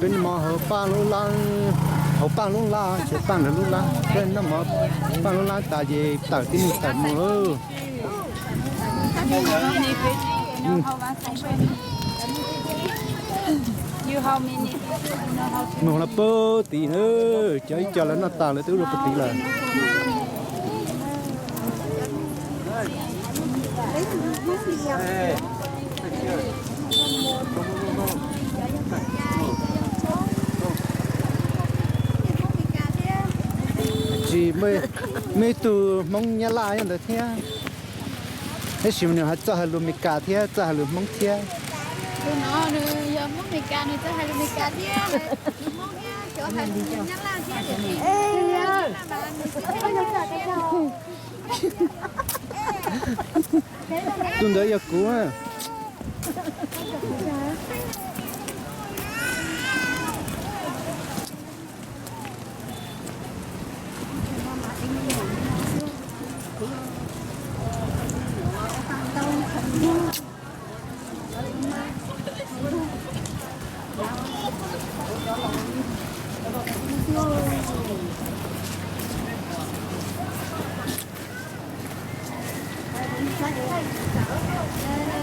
bên mà họ ba lô la chỉ ba lô la bên nó mà ba lô la tại vì tại tin tại mưa mà là bơ tí nữa chơi cho là nó tao lại tứ rồi tí là chỉ mấy từ mong nhà lại như thế hết xíu nữa hết cho hai lúa mì cà thế cho hai lúa mong thế nó giờ mong mì cà này cho hai lúa mì cà thế mong thế chỗ hai lúa nhà lại thế tuần đấy giờ cũ à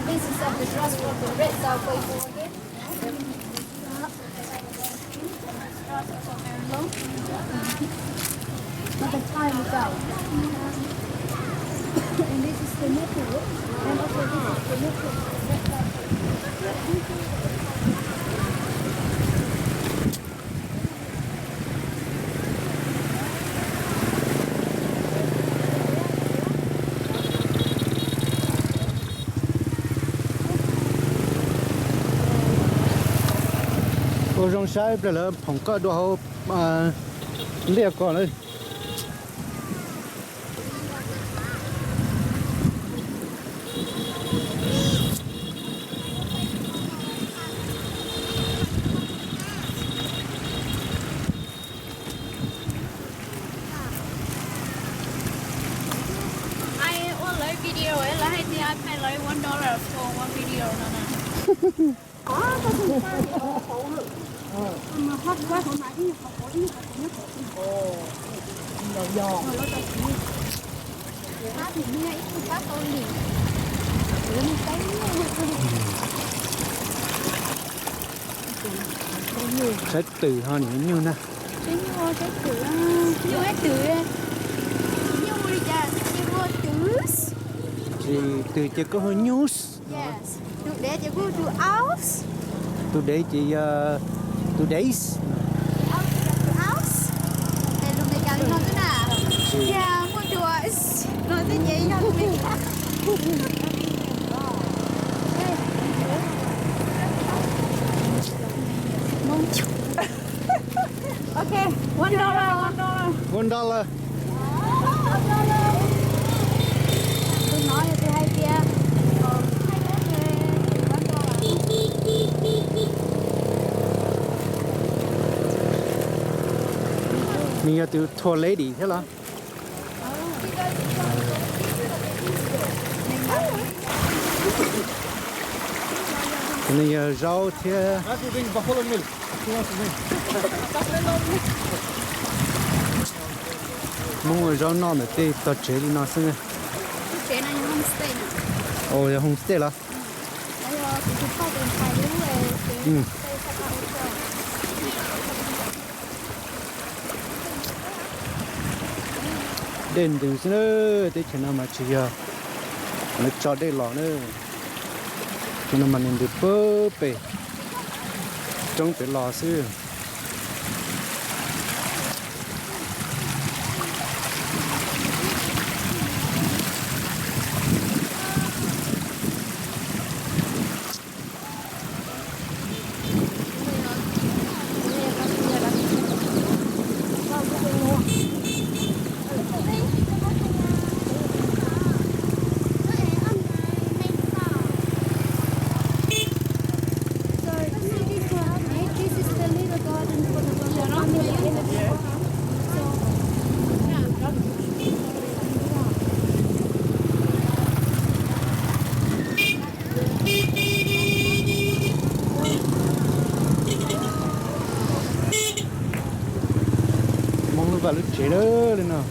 This is of the dress for the red subway again. But the time is out. And this is the nipple. And also this is the nipple. ô rong sai bây giờ phong có đồ hộp liệt còn đấy I will like video ấy là hay thì I pay like $1 for one video nữa nè. mà hot quá không phải cái học của cái giò Thì nghe ít các tôi liền. sẽ từ hơn nhiều nè Cái mua cái tử mua cái tử mua đi cha mua tử thì từ chỉ có hơi news yes từ để chỉ mua từ house từ đấy chỉ today's house để lúc này cả nó thế nào yeah mua từ nói thế gì nhau mình okay $1 tôi nói là tôi hay kia mình là từ tour lady thế là mình rau thế mong người rau non để tê tao chế đi nó xem chế này homestay nè ồ là homestay là đấy rồi thì có tiền phải đúng rồi đến từ xưa nữa để cho nó mà chỉ nó cho đây lọ nữa cho nó mà nên được bơ bể trong cái lò xưa vào lúc chế đó lên nào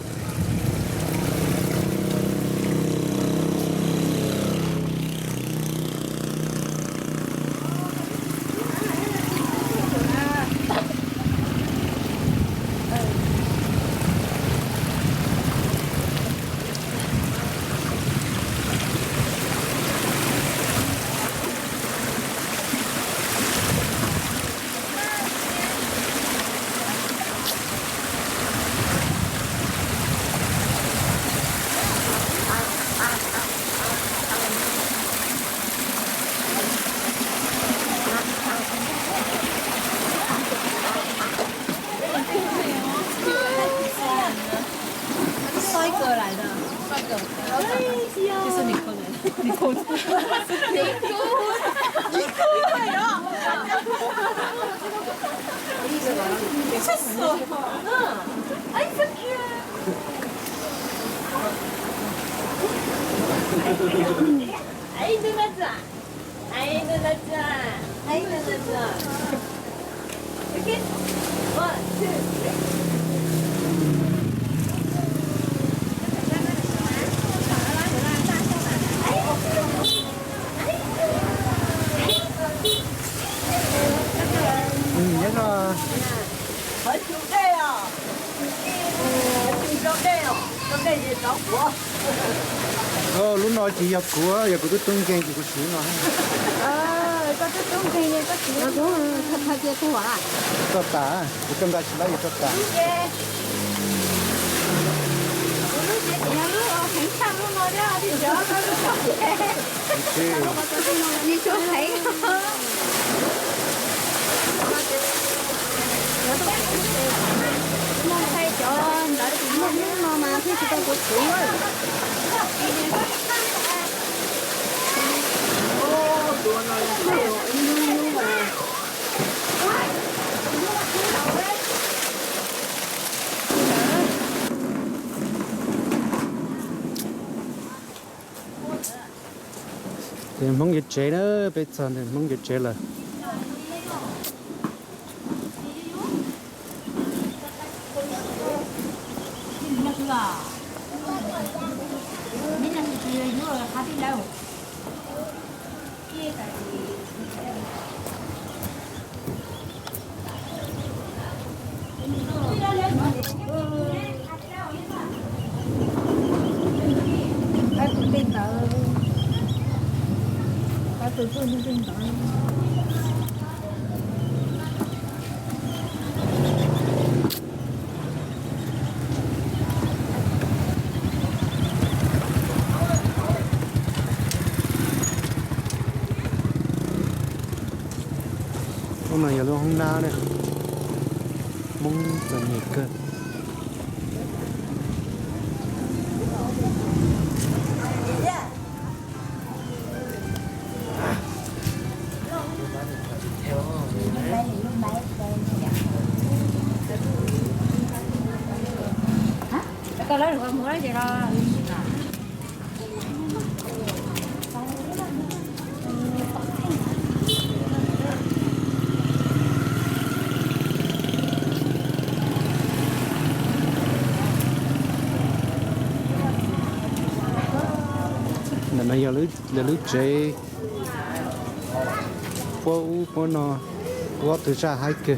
nhớ nó lúc nói chỉ giờ của tôi tung kênh chỉ của chú nó có cái tôm cây này có chỉ nó cũng thật thật của à cho ta cái công tác chỉ là cho ta đi chỗ thấy nó thay cho đỡ nó mà khi chúng ta có chủ rồi thì mong cái chế nữa bây giờ thì mong cái chế là hôm nay giờ luôn không đau này mong giờ nhiệt cơ cái đó được không muốn gì đó là giờ lưới chế phố nó có từ xa hai kề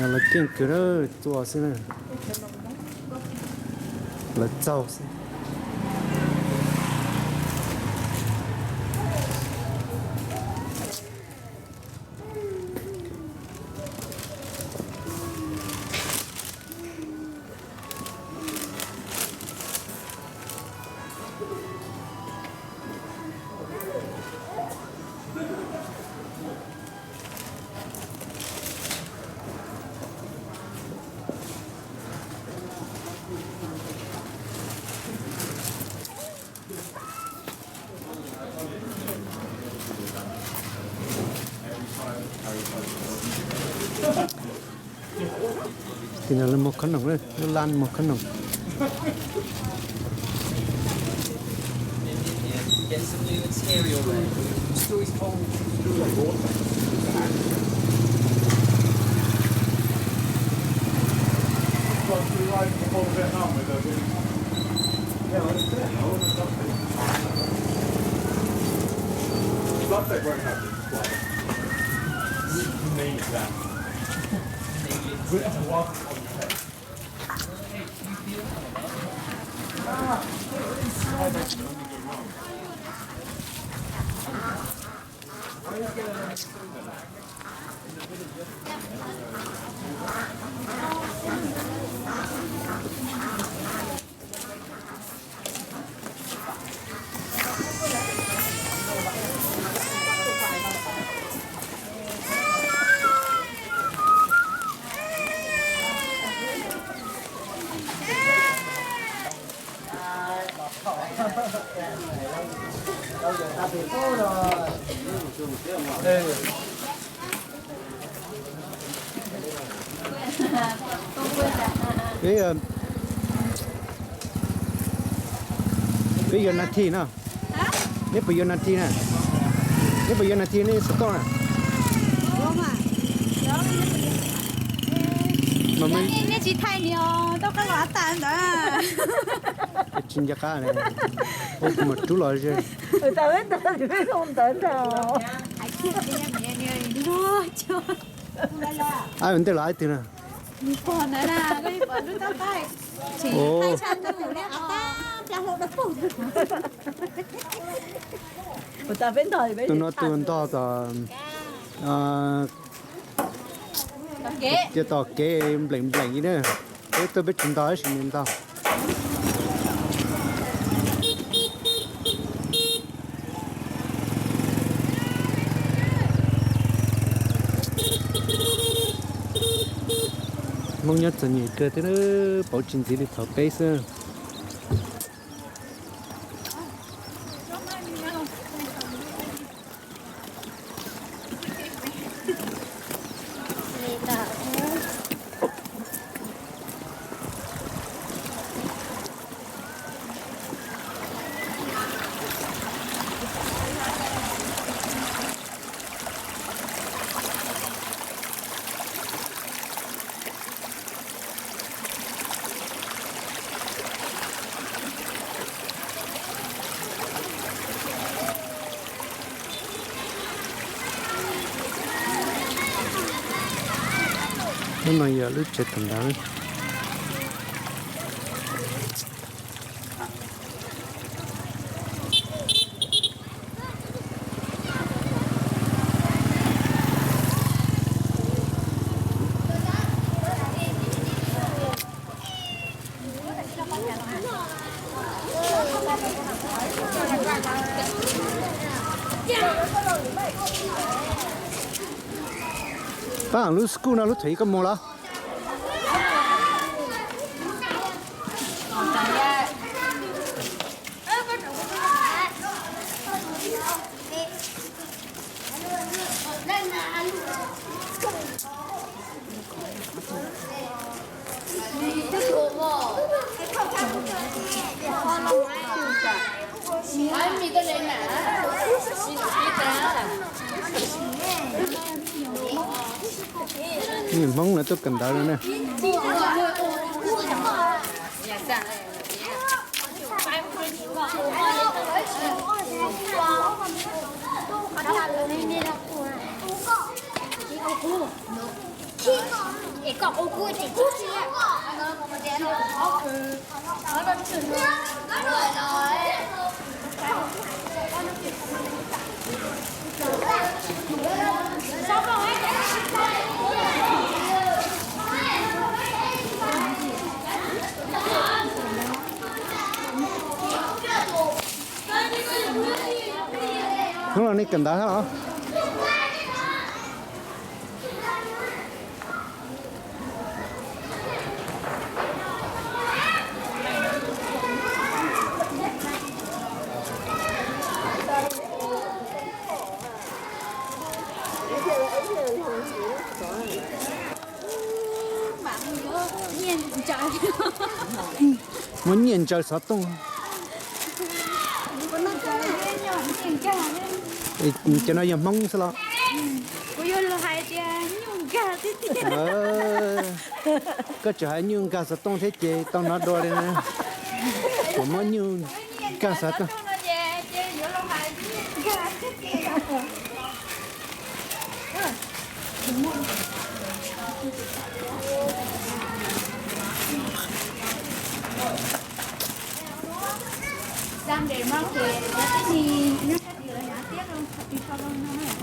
là kiên cứ đó tua xin này là trâu xin thì là một khăn nồng đấy nó lan một khăn nồng Get some new material there. Story's told through the water. bây giờ là thi nào nếu bây giờ là thi nè nếu bây giờ là thi này sẽ to nè mà mình Ini chỉ thay nhiều, đâu có lóa tàn đó. chín giá cá này ô một chú lòi rồi tao biết tao thì biết không tới đâu. Ai kia đi lo cho. ai vẫn tới lại từ nè Mi còn nữa là cái bọn nó tao tay. Chỉ Ồ. tay chân cho ngủ lên ta, cho hộ nó phủ. Tao biết thời biết. tụi nó tụi to Kế. cho to kế lạnh lạnh như thế tôi biết chúng ta sẽ nhìn tao mong nhớ cho nhiều cơ thế nó bảo trình gì để thở bê sơ nhưng mà giờ lúc chết thằng đó ba lúc school nào lúc thấy cái mồ lá nhìn mong là tôi cần đợi nữa nè đúng là này cần đợi hả Bạn Trời. muốn nhìn trời sao tung Con nó chơi nhỏ nhìn chơi. cho nó giờ mong sao Cô yêu lo hai tia nhung gà tí tí. có trời như cá sao tung thế chị tao nó đôi đây nè của nó như cá sao tung Đang để mang thì cái gì nó sẽ đi là nhá tiếc luôn, đi cho nó này.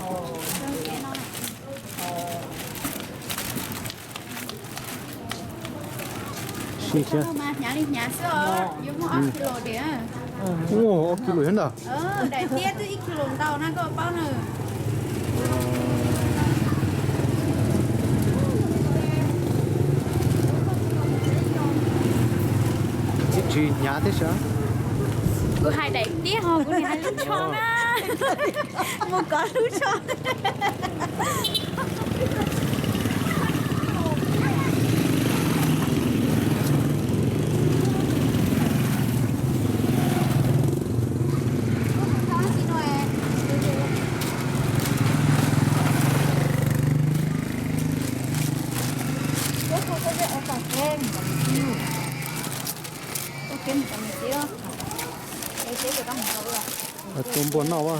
Cái nó này. xí xí Mà nhà đi nhà xưa, dùng một kilo để. ô kilo hơn đó Để tiếc tới ít kilo tàu nó có bao nữa. chị nhà thế sao Cô hai đẩy tiếc không, cô hai lút cho á. Một con lút cho. tôm bún nào à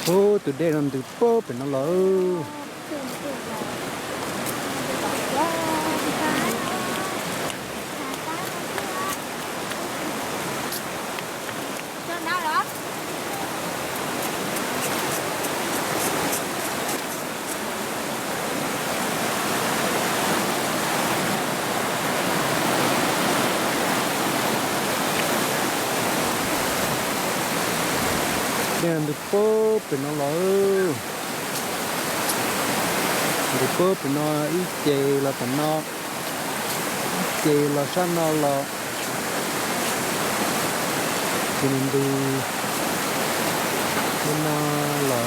ô từ đây làm từ bơ phải nó lỡ Cho nó đó. đây làm từ bơ phải nó lỡ từ bơ phải nó ít chè là phải nó chè là sao nó là thì mình đi nó lỡ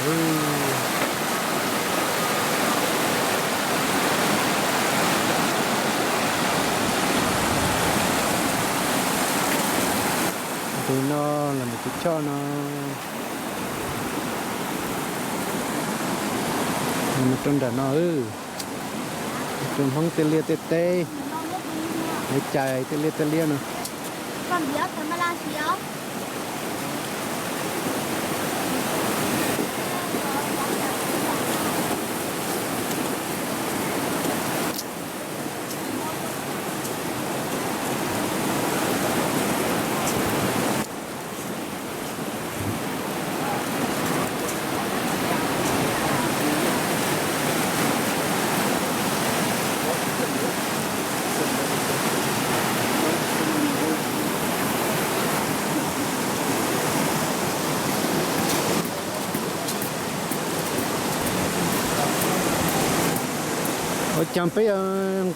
thì nó là một cái cho nó một trong đó nó trong không tê tê để chạy tê lia nữa Còn biết cái mà là gì không? ở chẳng phải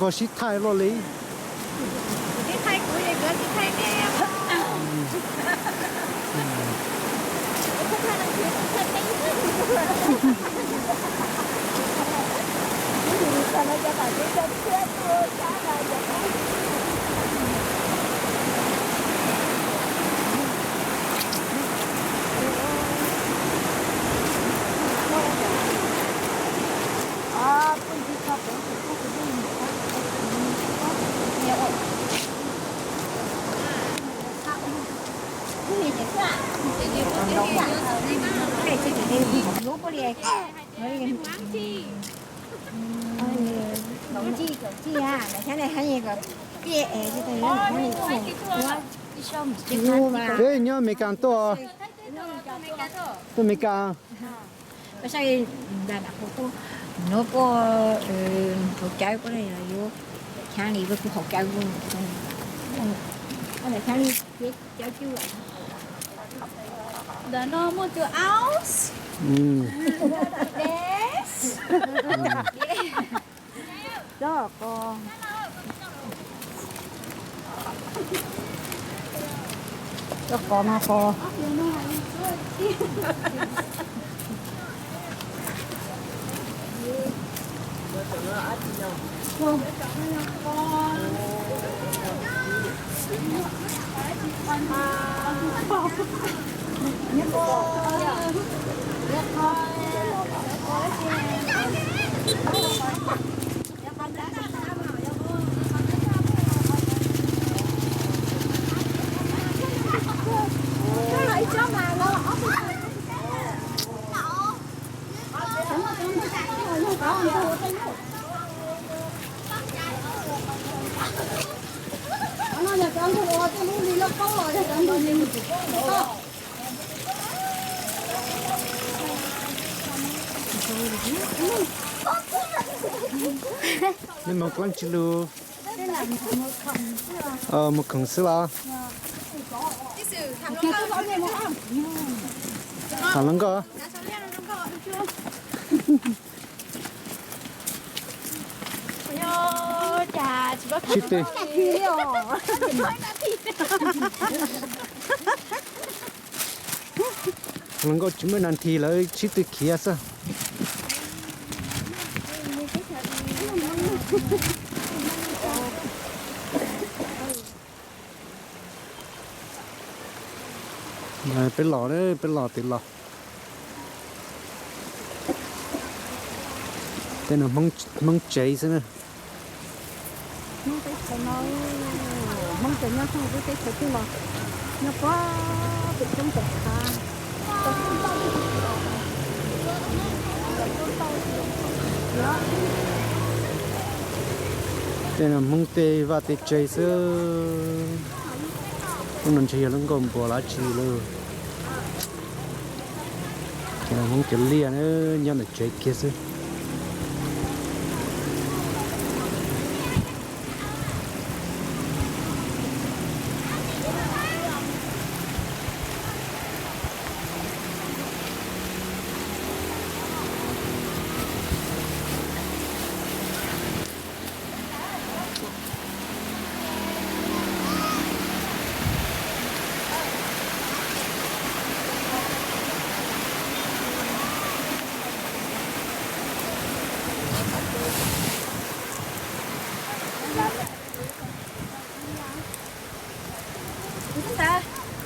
có xít thai lo lý Cái thay của này cái thay nè. thế nhớ mấy càng to tôi mấy càng Cái sao đàn áp của nó có học trái của này là vô sáng đi với học trái của anh này sang đi cháu chưa ạ The normal to ounce. Yes. đó con đó con mà con nhưng mà con chỉ lu một khổng sư là thằng lăng cơ Chà, chỉ có chít đi lăng cơ chúng mình ăn thì lấy chít đi kia sao này bên lò đấy bên lò tiền lò tên là măng cháy thế này mong chờ nhau không có cái sự kia mà nó có bị trong tệ ta tên là măng tê và tê cháy sơ con nằm chơi lăng gồm bỏ lá chì luôn cái là măng cháy lia nữa nhau là cháy kia sơ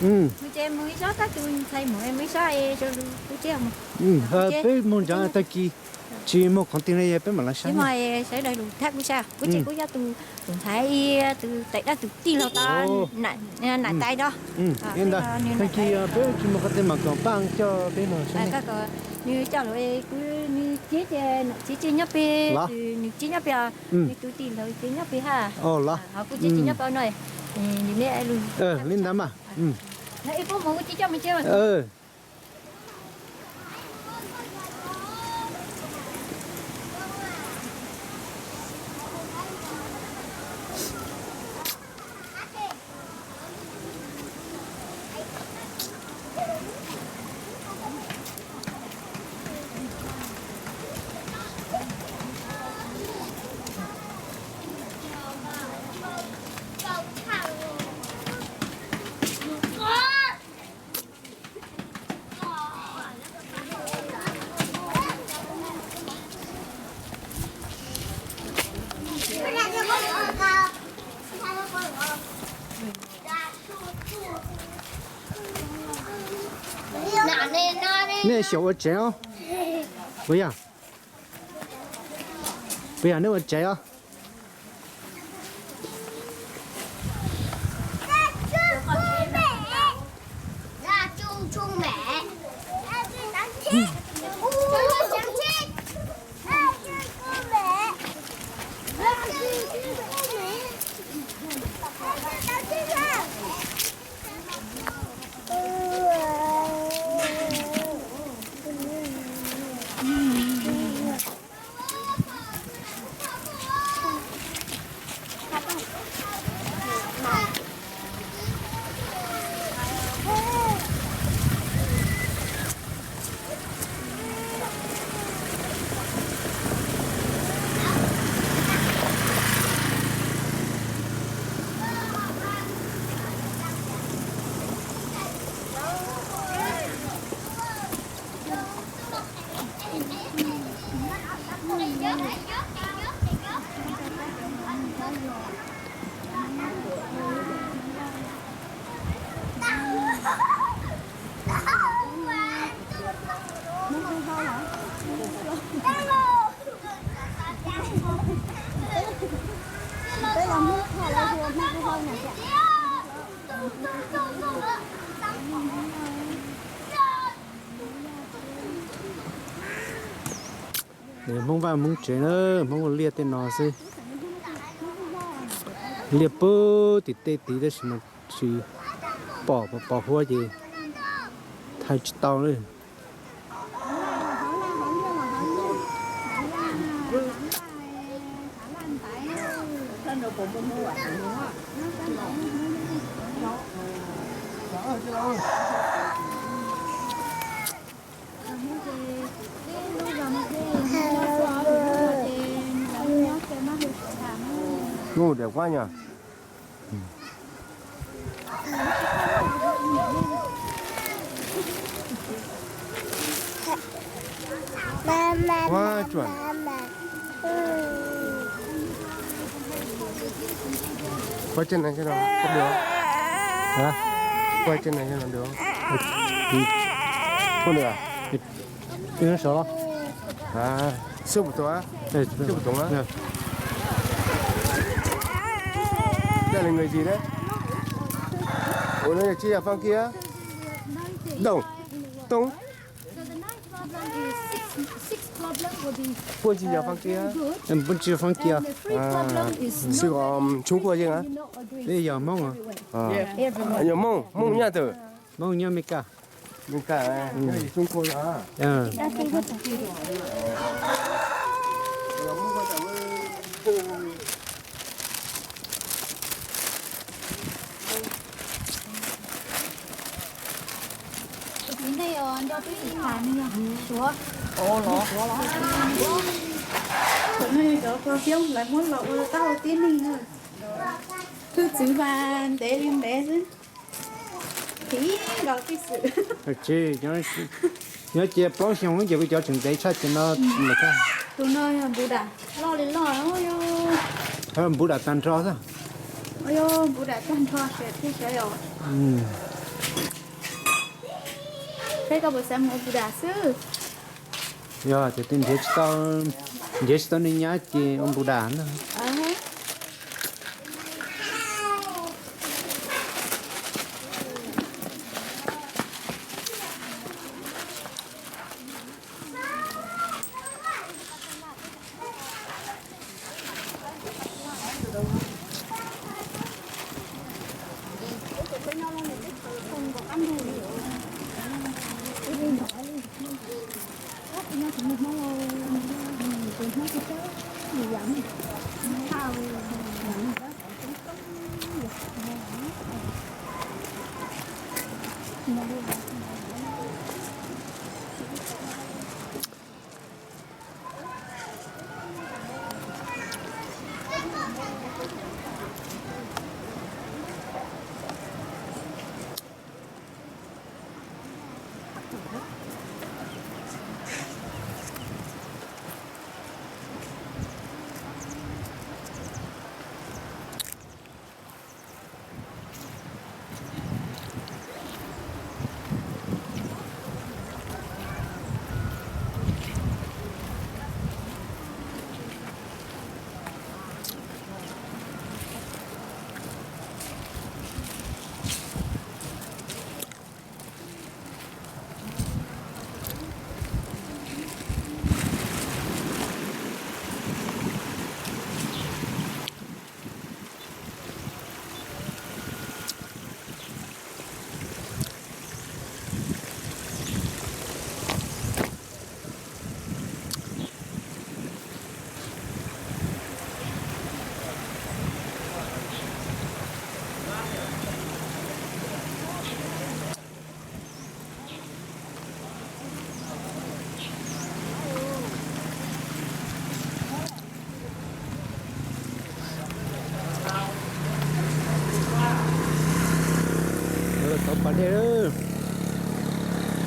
mình chơi mới gió ta tôi thấy mỗi em mới gió em cho tôi chơi mà bé muốn chẳng ta kia chỉ một con tiền này bé mà là nhưng sáng mà sẽ đầy đủ thác mới sao cứ chơi cứ cho tôi thấy từ tại đó từ tin là ta nặng tay đó yên đó ta kia bé chỉ một con tiền mà còn bằng cho bé mà sáng các như cho rồi cứ như chết nhấp bê như chết nhấp bê như tôi tin rồi chết nhấp bê ha là họ cứ chết nhấp bao này nhìn đây luôn lên đám à Đấy, có một chỉ cho mình chơi mà. nè小我姐哦，不要，不要那我姐哦。Đây là nước hoa là ruột nước hoa này chị. để mong vào mong chuyện nữa mong liệt tên nó xí liệt bơ thì tê tí đó mà chỉ bỏ hoa gì thay tao nữa Ngủ đẹp quá nhỉ. Quá chuẩn. Quay chân này cho nó không được. hả Quay chân này cho nó được. thì Không được à? cái nó sợ À, siêu một tối á. đây Siêu một tối á. Đây là người gì đấy? Ủa đây là chị ởฝั่ng kia? Đồng. Tông. Quân chị ởฝั่ng kia? em vẫn chưa phân kia Sư có Trung Quốc chứ hả? bây giờ mong à Nhiều mông, mông nhà tử. mong nhau mấy cả Mình cả này, Trung Quốc à? Đến đây ở cho tôi xịt phản nha. Chúa. Tụi này đó có phiếu lại muốn lọc tao tiến đi nữa. Cứ chữ và để lên bé chứ. Thì đó cái sự. chứ nhớ chia bao nhiêu cái giờ bây giờ chuẩn bị cho nó là cái Tụi nơi bù đà lo lên lo ôi yo. hơn bữa đã tan rõ rồi Ôi yo bù đà chân thoa sẽ thế sẽ rồi. Thế có buổi sáng ngồi bù đà sư. giờ thì tin dễ tao nên nhớ chị ông bù đà nữa Hết.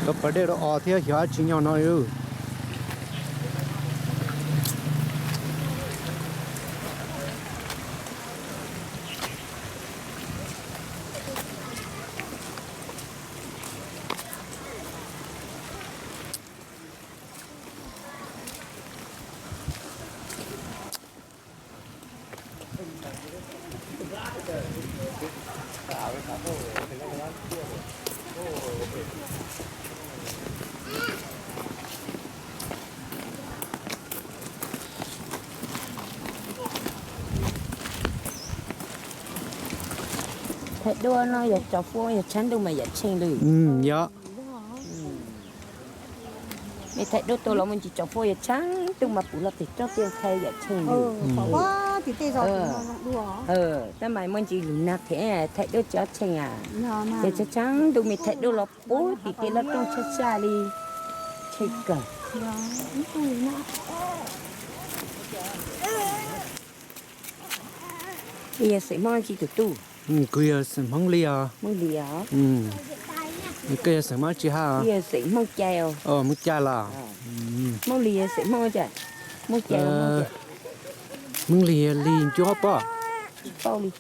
có phải đây đó ở theo hiểu chỉ nhau nói ư thấy đua nó giờ cho phố giờ chán đâu mà giờ chen được dạ mày thấy đua tôi là mình chỉ cho phố giờ chán đâu mà phụ là thì cho tiền thay giờ chen được quá thì tê rồi đùaแต่หมายมันจีนักแท้แท้ด้วยจ้าเชีย nó เดี๋ยวจะจังดูมีแท้ด้วยเราปุ๊บตีเกล้าต้องช้าๆเลยใช่กันเอียสิมันจีตุ่ cái sườn măng lia มึงเดียว cái sườn măng chi ha เอียสิมันแก้ว mức cha là มึงเลียสิมันจ้ะมึงแก้วมึง măng lia liền cho bó เป้าเลย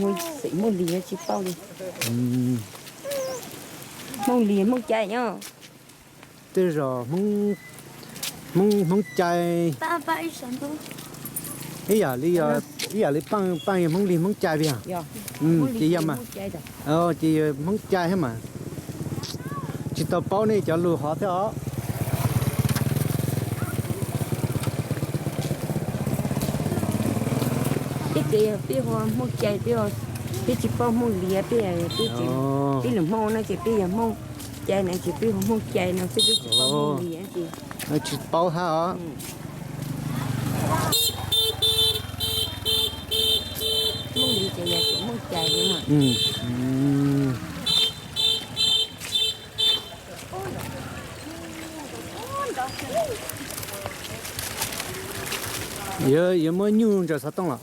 มึงสิมึงเลียจีเป้าเลยมึงเลียมึงใจเนาะ thế rồi măng chay ba ba ít sản thôi ý giờ li băng măng lia măng chay vậy chị em mà chị măng chay hết mà chị tao bao này cho lùi họ thế đó cái kia bây giờ mua chạy bây giờ cái chỉ bao mua lìa bây giờ cái chỉ cái lượng mua nó chỉ bây giờ mua chạy này chỉ bây giờ mua chạy nó sẽ chỉ bao mua lìa chị nó chỉ bao ha đó mua lìa chạy là chỉ mua chạy nữa mà giờ mới nhung cho sao tông là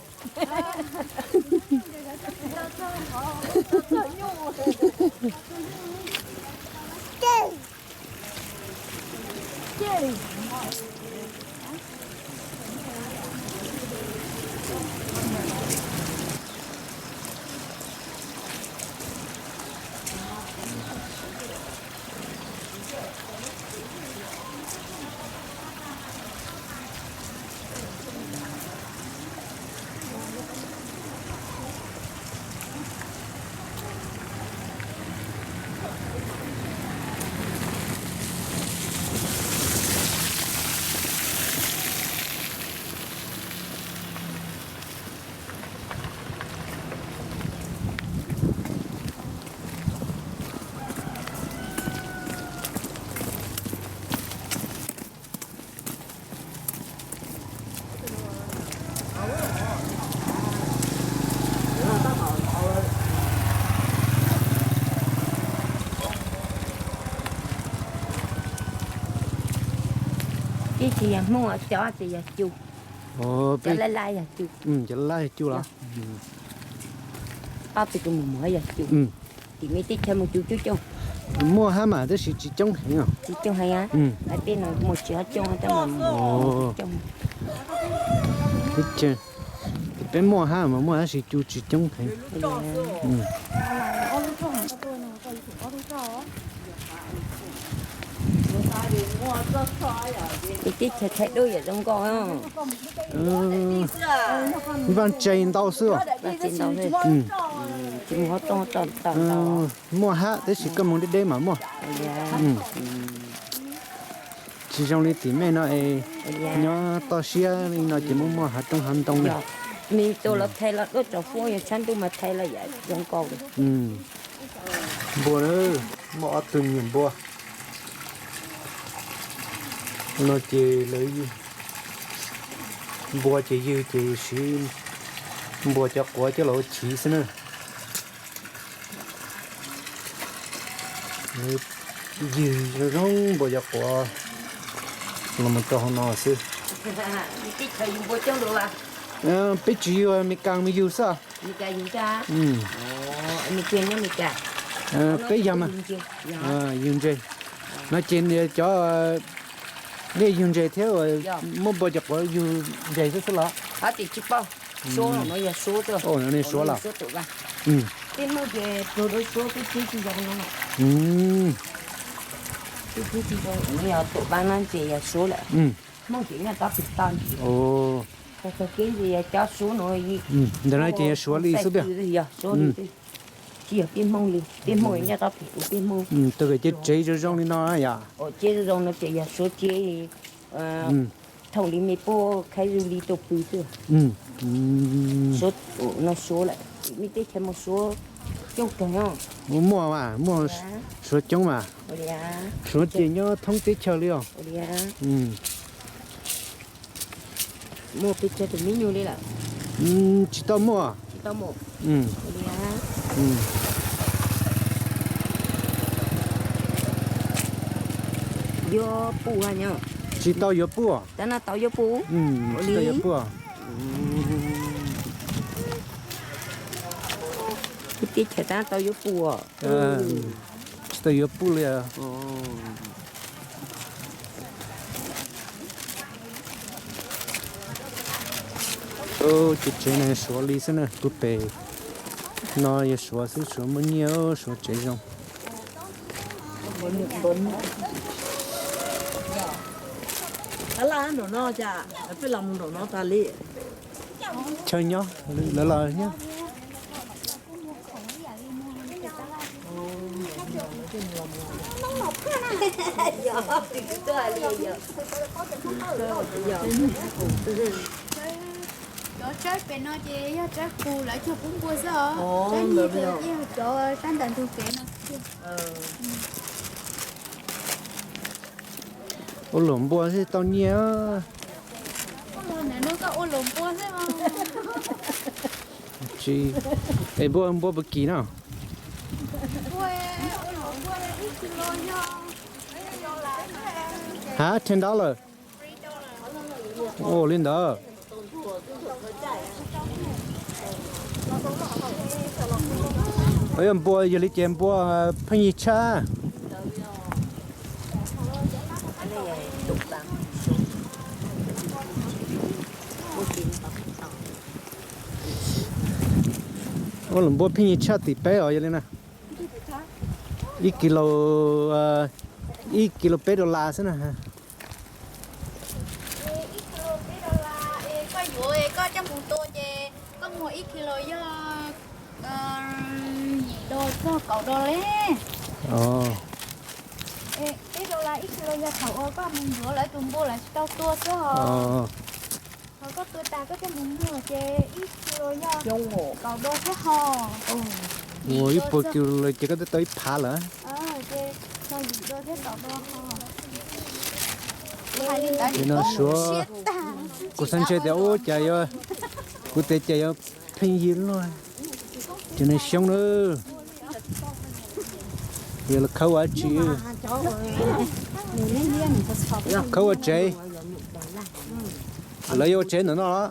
cái gì mua cho thì là chu cho lại lại là chu cho lại chú là bao thì cũng mới là chu thì mấy tí thêm một chu chu mua ha mà đó chỉ trông hình à chỉ trong hay á ở bên này một chợ trong ta mà trong cái chân bên mua ha mà mua chỉ chú chỉ trông hình cái tí thấy đôi ở trong con văn trên đau xưa và trên đầu thôi chỉ mua to mua ha đấy chỉ có món đi mà mua chỉ trong này thì mẹ nó nó to xia nó chỉ muốn mua hạt trong hành tông này mình tôi là thay là đốt cho phố nhà chăn tôi mà thay là vậy trong con bùa nữa bỏ từng nhìn bùa nó chỉ lấy gì bùa chỉ dư chỉ xí bùa cho quả cho lỗ chỉ xin nữa dư rong bùa cho quả là một trò nó xí cái thời dùng bùa trong được à biết chỉ mình càng mình dư sao mình cài dùng cha mình tiền nhá mình cài cái gì mà dùng gì nó trên cho để dùng dây theo rồi mua bao chọc rồi dùng dây rất là thì chụp bao số nó giờ số thôi nó này số là số tụ ra cái mua về đồ đối số cái chỉ dùng nó cái chỉ dùng nó giờ tụ ban ăn chỉ giờ số lại mong chỉ là tao bị tan cái gì cho số nó gì để nó chỉ số đi số biết số đi chỉ ở bên mông liền bên mông nhà tao bị bên mông từ cái chế cho rong đi nó à chế cho rong nó chỉ là số chế thằng đi mấy po khai du đi tổ bự thôi số nó số lại mi tê chè một số trong cái không mua số chống mà ôi à số tiền nhớ thông tin chờ liệu ôi à ừ mua cái chè thì mấy nhiêu đây là chỉ tao mua chỉ tao một ừ ôi à ừ vô pu à nhở chỉ tao yếu bùa ta là tao vô pu chỉ tao yếu bùa cái tiết chè ta tao vô pu à chỉ tao yếu bùa liền chỉ chơi này số lý sinh này tụt bể nó yếu số sẽ số bao nhiêu số chơi không Đó là nó chả, phải lòng nó ta li. chơi nhá là nhá Chỗ trái bên nó chỉ trái cù lại cho cũng mua sao? Trái gì thì chỗ tan tận thu kẻ nó. ô lồng bùa thì tao nhớ Này nó có ô lồng bùa thế mà. chị cái bùa bất kỳ nào Bùa ô lồng bùa là ít kilo nha. hả $10 ô lên đó bây giờ bùa giờ lấy tiền bùa phải nhị cha ô lần bùa phải nhị cha thì bé ở vậy nè ít kilo $8 thế nè Có vụ có trong một tô chè có một ít kilo do đồ cho cậu đồ lé. Ít đồ là ít kilo do cậu có mình rửa lại tùm bô lại tao tua chứ hả? Có tôi ta có trong một mùa chè ít kilo do cậu đồ chứ hả? ngồi ít bữa kêu chỉ có tới phá lỡ Chè sao gì đồ thế cậu đồ hả? thì nó số cô sang chơi đéo chạy rồi cô té chạy rồi phình hiến rồi cho nên xong nữa giờ là khâu ở chị khâu ở chị lấy vô chế nữa đó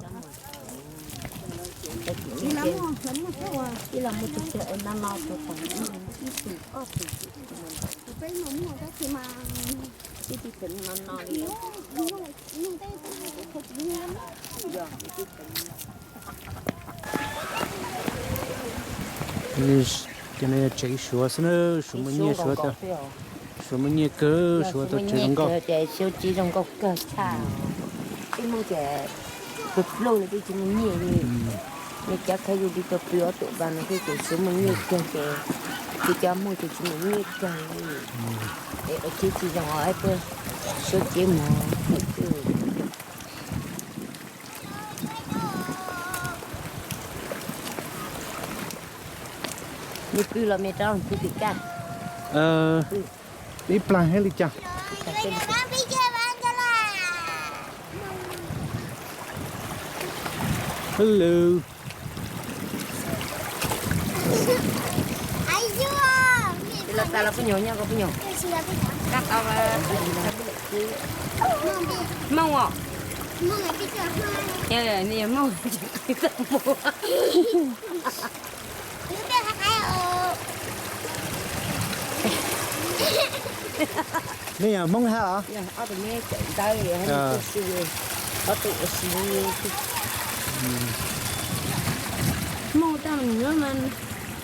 chỉ là một chút chè năm nào thôi cái tính nó đi cho nên chạy xuống nữa xuống mấy nhiêu xuống tao xuống mấy nhiêu cơ xuống tao chạy không có chè siêu chỉ trong có cơ chả cái món chè cực lâu là cái chỉ mấy nhiêu đi nhưng chắc thấy đi tập biểu tụ bàn cái chè số mấy nhiêu cơ chè chỉ cho mua chỉ mấy nhiêu cơ để ở chỉ trong hỏi cơ số chỉ mà đi cứ là mẹ tròn cứ cả đi plan hết đi chăng hello là ta là cái nhỏ nha có cái nhỏ các tao mong à nè nè mong nè mong hả ở tụi nghe chạy tay hay là ở tụi xí mong tao nữa mà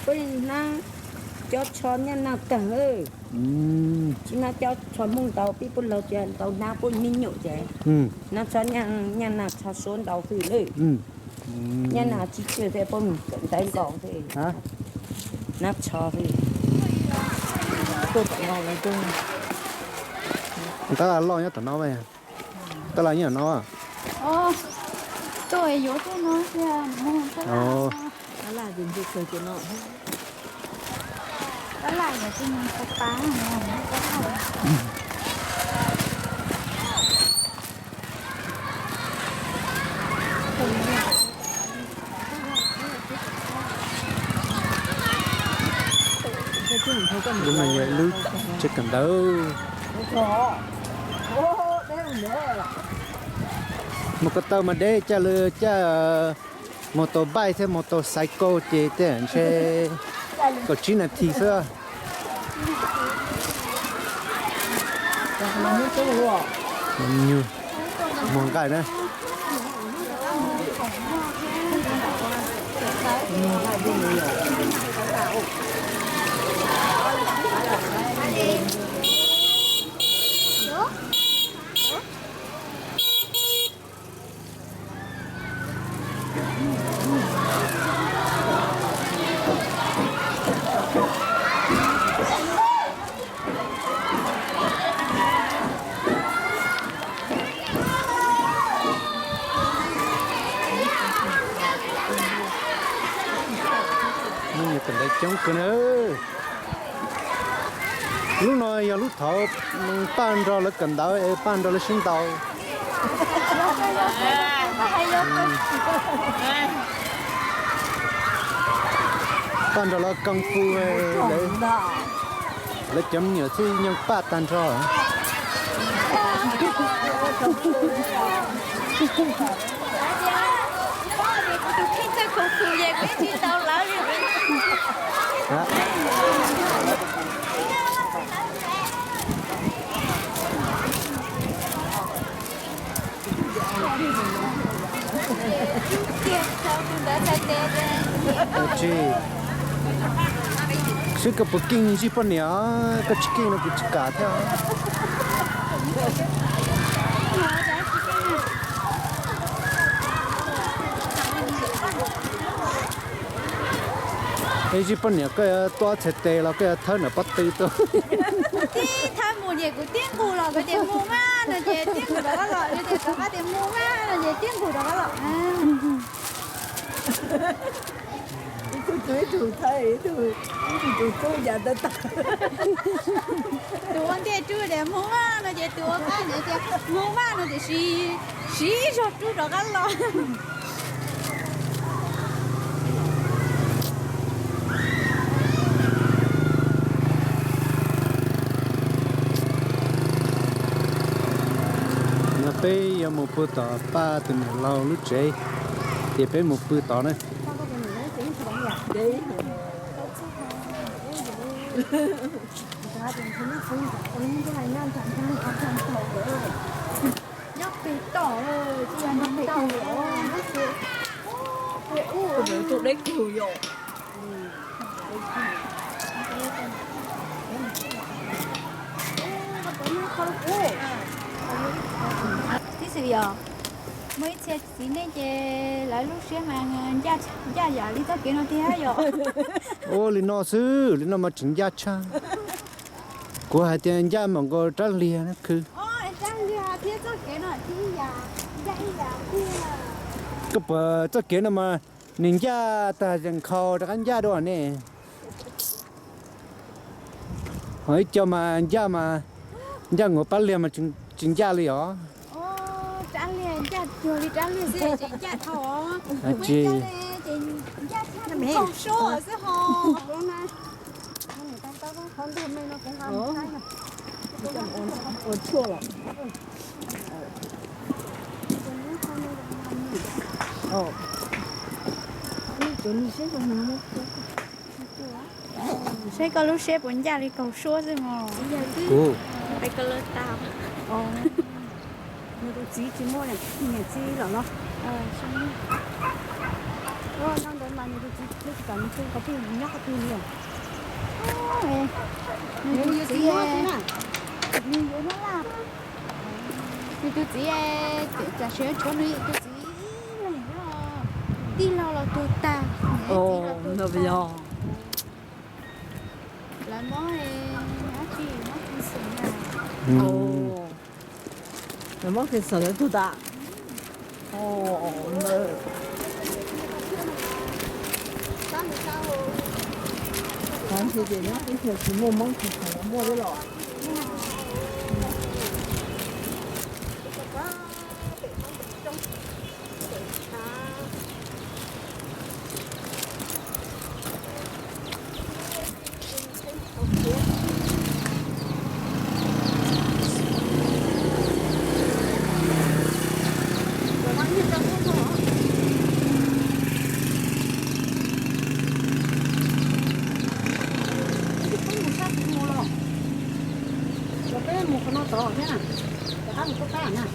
bên na cho chọn nha nào cả ơi chỉ na cho chọn mong tàu bị bún lợn chè tàu na bún minh nhậu chè na chọn nha nào cho số tàu phiเลยnha nào chỉ chơi thế bún cận tay gọn thế hả na cho thì tôi ngon này tôi ta là lo nhá tao nói vậy ta là như nó à tôi yếu cho nó ra Đó là dùng việc rồi cho nó. Đó là ở trên mình có cá này có không? nhưng mà nhớ lú chỉ cần đâu một cái tàu mà để cho lừa cho motorbike thế motorcycle chế tiền xe có 9 là thì sao nhiều một cái nữa nhưng cần đấy chống cái nữa lúc này giờ lúc thọ ban rồi là cần đó ban rồi là xin tàu ban rồi là công phu để chấm nhiều thứ nhưng ba tan rồi chị sự cái bậc kinh gì bên nhá cái chicken nó bị cả theo cái gì bên nhá cái toa chết tê là cái thân nó bắt tê to đi tham một gì của tiếng cụ là cái tiếng mua má là gì tiếng cụ đó là gì tiếng cái tiếng mua má là gì tiếng cụ đó là Tôi chủ thầy tôi tôi giờ tôi tập tôi ăn thế chú để mua má là gì tôi cái gì tiếng mua má là gì xí cho chú đó cái lo bây giờ một bữa tỏ ba từ ngày lâu lúc chơi thì bây một bữa tỏ này nhóc bị tỏ rồi chị ăn bị tỏ rồi tôi đấy cừu rồi tí sự giờ mấy xe chỉ nên chơi lại lúc xe mà gia giả lý tao kia nó thế rồi ô lý nó sư lý nó mà chính gia cha của hai tiền gia mà có trắc lia nó cứ ôi trang lia thế cho kia nó thì giả kia cái bờ cho kia nó mà nên gia ta chẳng khó cho anh gia đồ nè hỏi cho mà gia ngồi bắt lia mà chính gia li ó trang lia gia chưa đi trang lia gì chính gia thọ chị chính gia thọ không số ở dưới hồ我错了。哦。sẽ có lúc xe bốn gia đi cầu số rồi mà cô phải có lớp tao người ta chỉ mua này nhà chỉ là nó xong rồi đang đến mà người ta chỉ cần cái có tiền nhắc cái tiền nhiều nhiều gì nhiều thế nào nhiều nó là thì tôi chỉ trả sữa cho nuôi tôi chỉ này đi lâu là tôi ta Ồ, nó bây giờ. là nó chỉ nó cũng sướng này Ồ. Nó mất cái sợ tôi ta. Ồ, nó. Còn thì gì nhá, cái chỉ mua món thịt nó mua cái lọ. Cái một cái nó to thế nào, cái ăn có cái nào.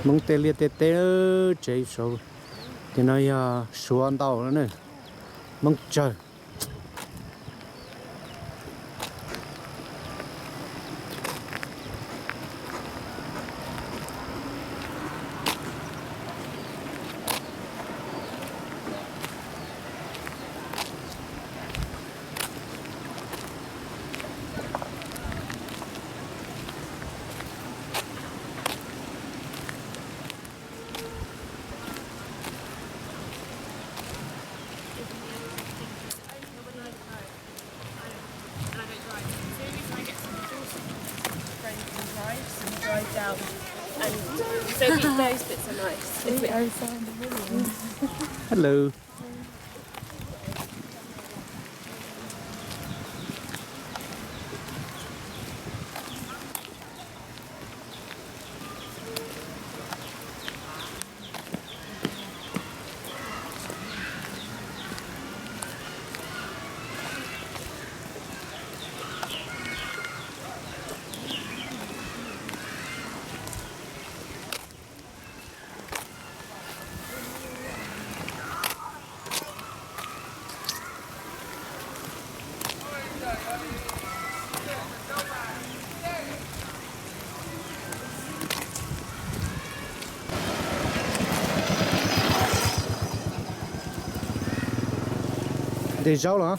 mong tê liệt tê tê chạy sầu thì nó số ăn tàu nữa này mong trời So those bits are nice. hello để rau hả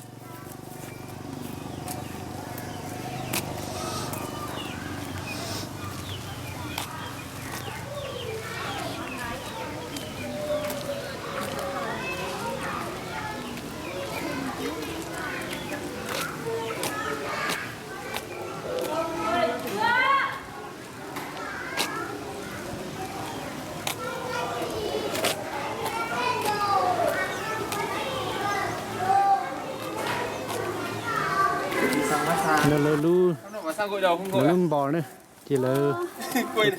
nó là lu Sang gội đầu không nó gội à? lum bò nữa chỉ là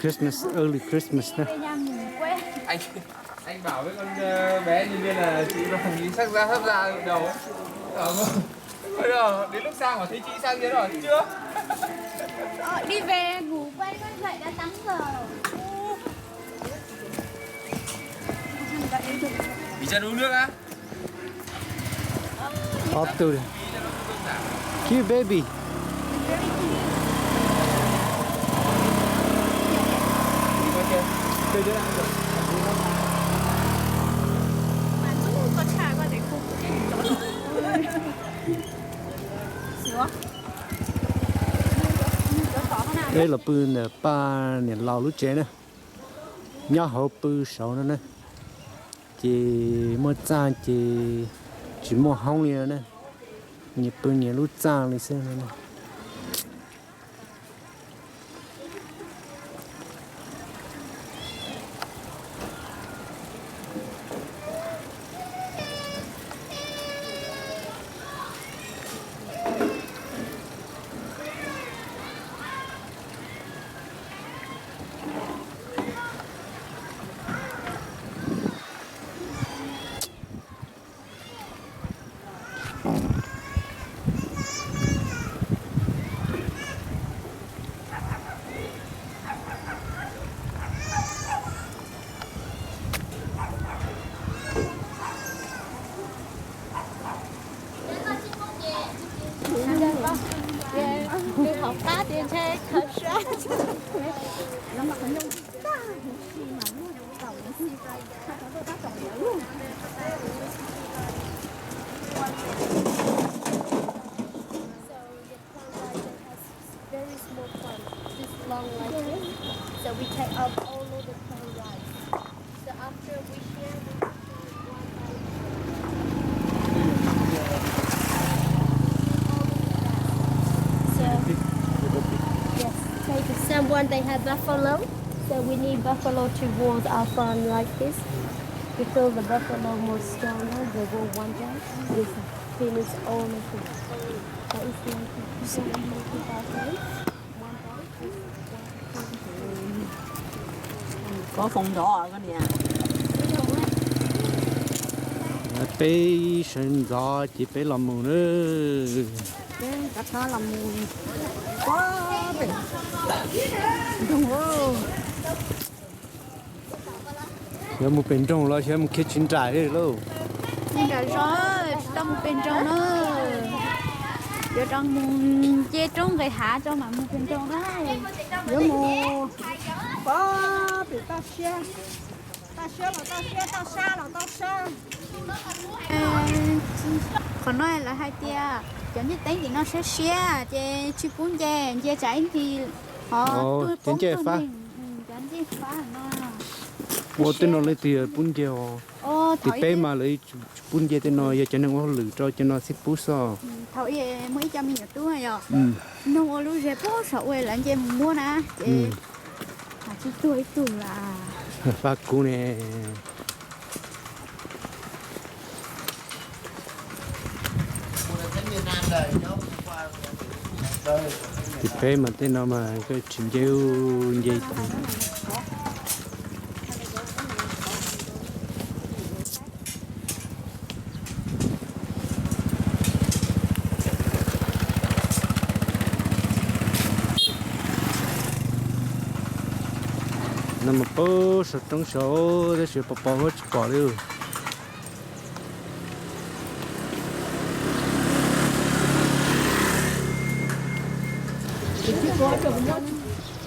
Christmas early Christmas nữa Anh bảo với con bé nhân viên là chị bằng đi sắc da hấp da gội đầu ấy. Bây giờ đến lúc sang mà thấy chị sang thế rồi chưa? Đi về ngủ quay con dậy đã 8 giờ Bị chân uống nước á? after cute baby có trà qua để cùng đây là bự nè ba nè lao lúc trẻ nè nhỏ hậu bự sầu nữa nè chỉ mua trang chỉ mua hông liền nè nhịp bự nhẹ lúc trang đi xem nè Đi học tá tiền xe thật ra very small plant. one they have buffalo, so we need buffalo to warm our farm like this. Because the buffalo more stronger, they go one day. This finish all of it. That is có phòng đỏ cái này. bé sinh ra chỉ bé làm mù nữa. Các nó làm quá bình. Đúng không? Giờ một bên trong là giờ một cái chín trái đấy luôn. Chín trái rồi, trong bên trong nữa. Giờ trong muốn chế trong cái hạ cho mà một bên trong đấy. Giờ mua quá bị ta xe là ta xa. Còn nói là hai tia, chẳng biết tính thì nó sẽ xe, chứ cuốn chè cháy thì họ chẳng chè phá. Chẳng chè phá nó. Ô tên nó lấy tiền bún chè thì bé mà lấy bún chè tên nó giờ cho nên nó lử cho nó xếp bút sao. Thầu ye mấy trăm nghìn tuổi rồi. Nó lúc giờ bút sợ quay lại chè mua nè. Chứ tuổi là. Phát cú nè. Thì bé mà tên nó mà cái chuyện treo gì nằm bơ sụt trong số để sửa bỏ hết bỏ đi.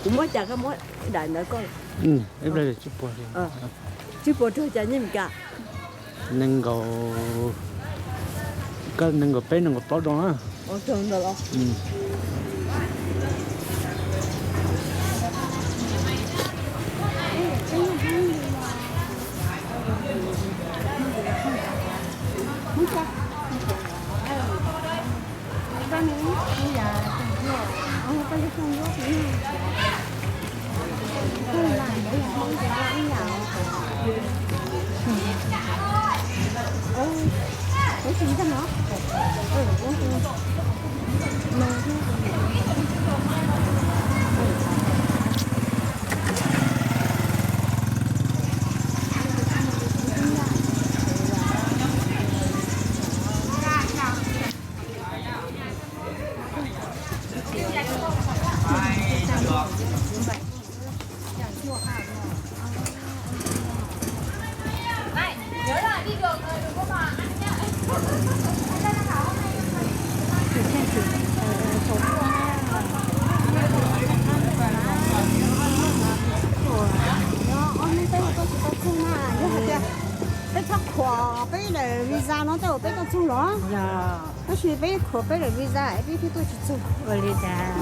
Cũng mới chả cái mối đại nữa con. Em đây là chụp bỏ đi. Chứ bỏ thôi chả nhìn cả. Nâng gò cái nâng gò bé nâng gò to đó. Thường được không? Bây giờ visa nó đâu bây giờ chung nó. Dạ. Nó chỉ bây giờ visa bây giờ tôi chỉ chung. Rồi đi cha.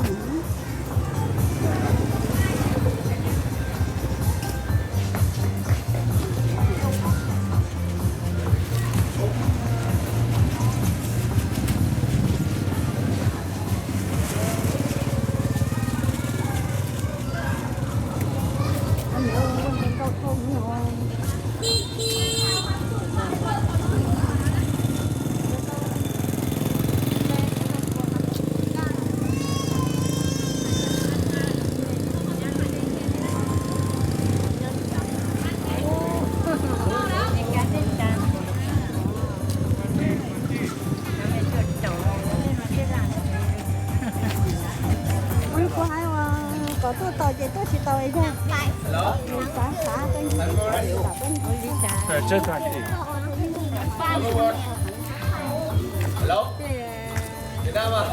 Tôi tàu gì tôi chỉ tàu ấy thôi. Hello. Xã tên gì? Chết rồi chị. Hello. Việt Nam à?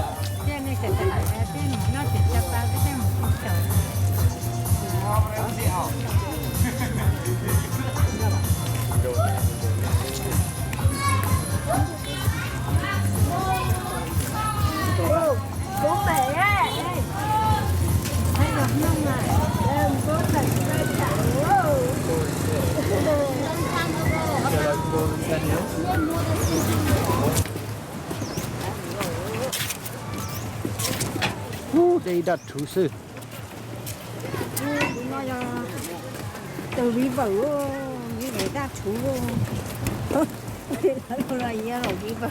Bố mẹ á. Hay là không à? Em có thật ra chẳng. Đây đặt thú sư. nó từ vi vợ như người ta chú nó là gì rồi vi vợ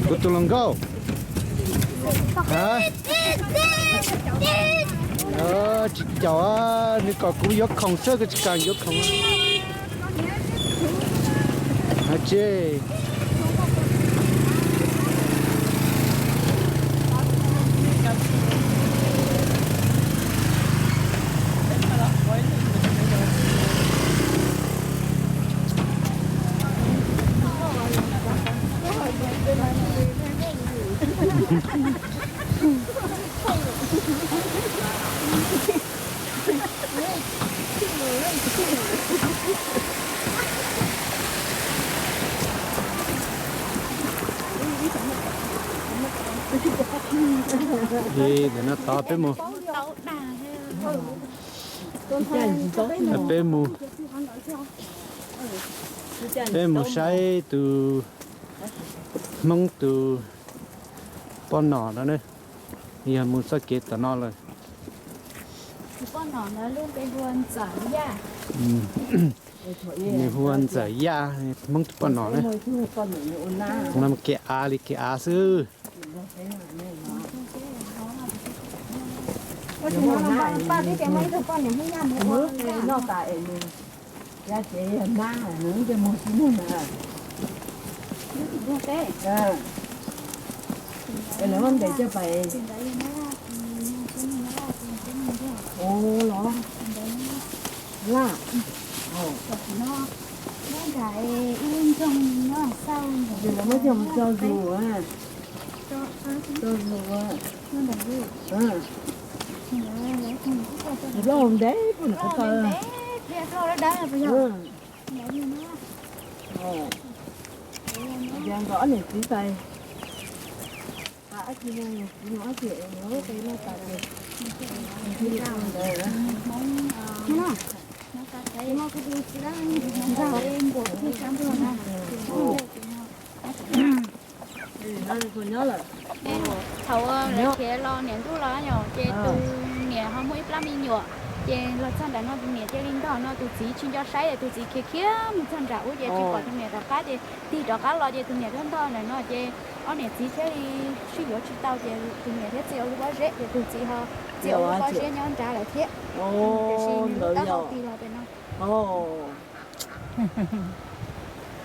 Good to long go. Hả? Chị cháu á, nếu có cũng dốc không sơ cái chị càng dốc không. Hả chị? Gì để nó to bé mù. Bé mù. Bé mù say từ mong từ con nỏ đó nữa. Giờ mù sao kết tao nó rồi. Con nỏ nó luôn cái vườn giải ya. Này vườn giải ya, mong con nỏ đấy. Nó cái á sư. ba biết cái mấy đứa con này không nhầm nữa nó tại ra chị na những cái món xíu nữa cái này không để cho phải ô nó là Nó cái yên trong nó sau thì nó mới trồng cho dù à cho dù à nó là gì? thì nó không đấy cũng có cơ Thế thôi đó là bây giờ. Nó như nó. đang gõ này tí tay chị này nói chuyện nó cái nó tại vì nó cái nó cái gì đó nó em của cái cam rồi nè. nó còn nhớ là Thầu để chế lo nén tu lo nhỏ chế tu nén không mỗi lắm mình nhỏ chế lo chân đã nó nén chế linh đó nó tu chỉ chuyên cho sai tu chỉ kia kia mình chân trả uống chế chỉ có tu nén đó cá chế thì đó cá lo chế tu nén hơn đó này nó chế ở nén chỉ chế đi suy yếu chỉ tao chế tu nén thế chế lúc đó rễ chế tu chỉ ha chế lúc đó rễ nhau trả lại thế. đợi giờ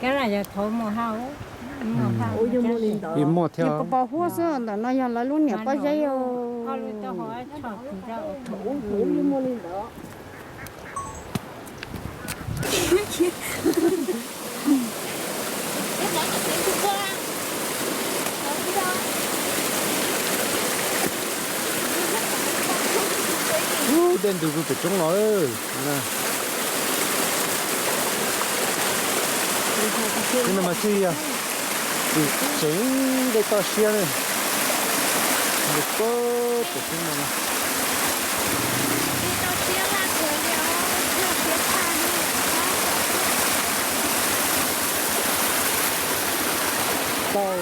cái này là thổi mùa hao đấy. ôi nhưng mà lên đó Đi mua theo. có bao hoa sữa là nó giờ lại luôn nhỉ bao giây Họ luôn cho hỏi cho thì ra uống nhưng mà lên đó Đến từ cái chỗ nó ơi. Cái này mà suy à. Thì chính để to xia này. Được có tổ chức này. To.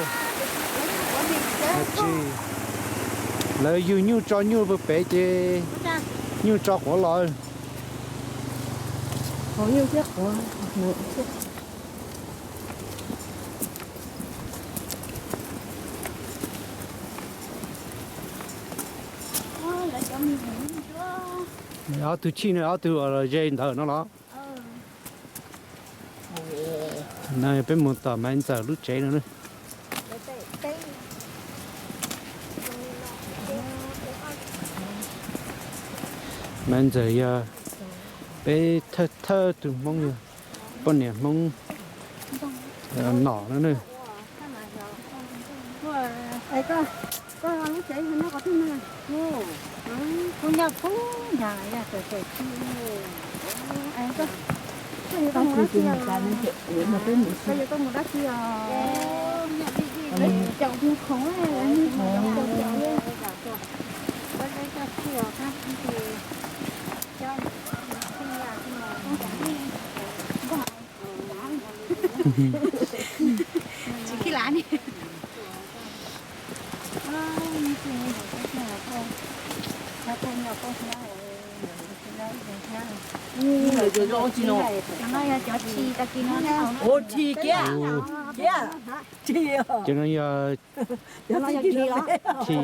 Lời dù như cho như vừa bé chứ. Như cho của lòi. có nhiều chiếc của Áo từ chi này áo từ ở dây thở nó đó. Này bên một tờ mà giờ lúc chế nữa. Mà giờ bé thơ từ mong con nè mong nỏ nữa. ấy có lúc đấy nó có thứ này cũng nhau cũng nhà nhà từ từ ấy có không có gì cả để mà tới mình bây giờ có một đất kia Chậu không khó hay là như chậu lên. Bên đây cho kia khác thì cho chỉ khi lá đi người rồi lo chi nó nó cho chi ta kia nó ô chi kia kia chi cho nó giờ cho nó chi đó thì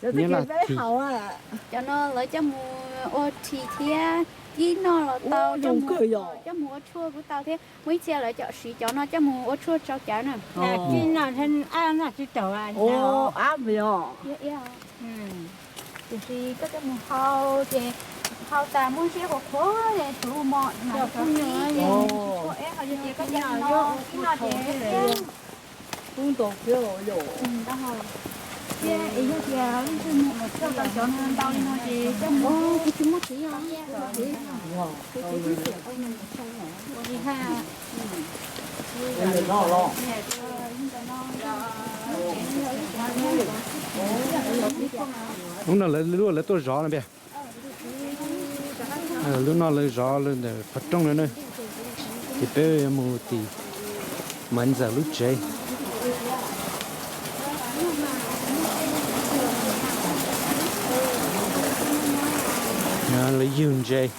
nghĩa là thì hậu à cho nó lấy cho mua ô chi thia tí nó là tao cho mua cho mua chua của tao thế mấy xe lại cho xí cho nó cho mua ô chua cho chả nè Chi nào thân ăn là chỉ tàu ăn. ô áp biểu thì xí có cái mua hao thì hao ta muốn xe của phố để chủ mọi mà có nhớ gì của em họ chỉ có nhà nó để cũng tốt biểu rồi đó thôi chứ ý là thì lúc trước một cho tao cho nó tao đi nó chỉ cho mua cái chúng nó chỉ à thì ha lo lo lúc nào lấy tôi rõ này bè lúc nào lấy rõ lên để phát trong lên đây thì bé mua thì mình giờ lúc chơi lấy dùn chơi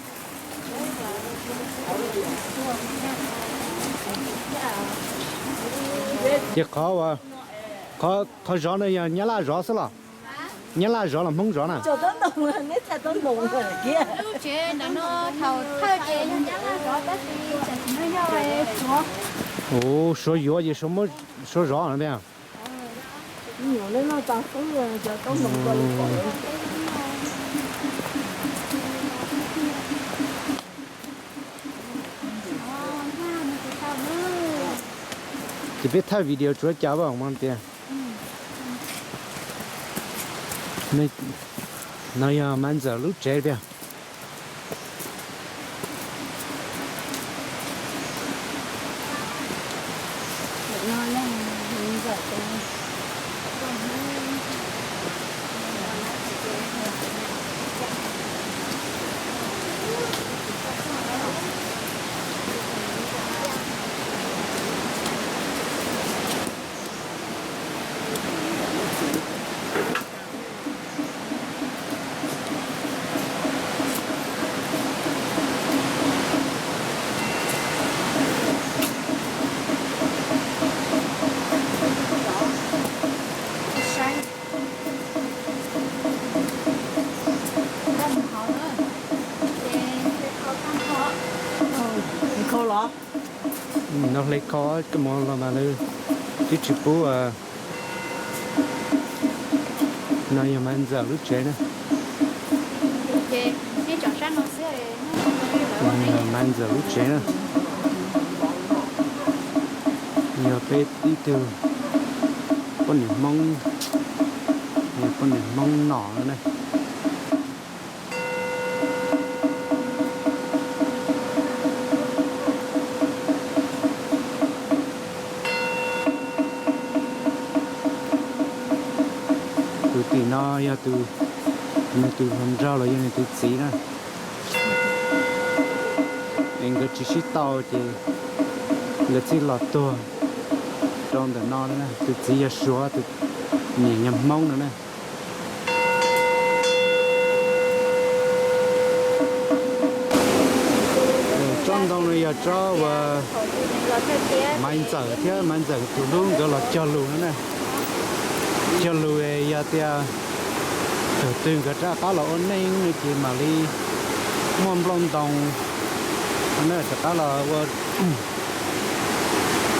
chỉ khó khó rõ này nhớ là rõ sao là nhớ là rõ là không rõ nè cho tới đồng là nét cha tới đồng rồi kia lúc chế nó thầu chế nhá là rõ tất thì nó nhau về số số yếu gì số rõ này bè nhiều nên nó tăng số rồi cho có một cái chỉ biết thay video chúa cháu vào mong tiền này nói mang giờ lúc chơi bè nó lấy khó cái món là mà nó cái chụp bố nó giờ mang giờ lúc chơi nữa cái chọn sáng nó sẽ mang giờ lúc chơi nữa nhiều bé đi từ con điểm mong nhiều con điểm mong nỏ nữa này từ nó ya từ hôm ra rồi nên từ xí nè anh cái chỉ xí tàu thì người chỉ lọt tua trong từ nó nữa từ xí ya xóa từ nhẹ nhầm mông nữa nè trong đó này ya cho và mang giờ từ luôn gọi là cho luôn nữa nè cho lùi ya tia từ từ cái ra cá là ôn nên chỉ mà đi mòn lông đồng nữa cho cá là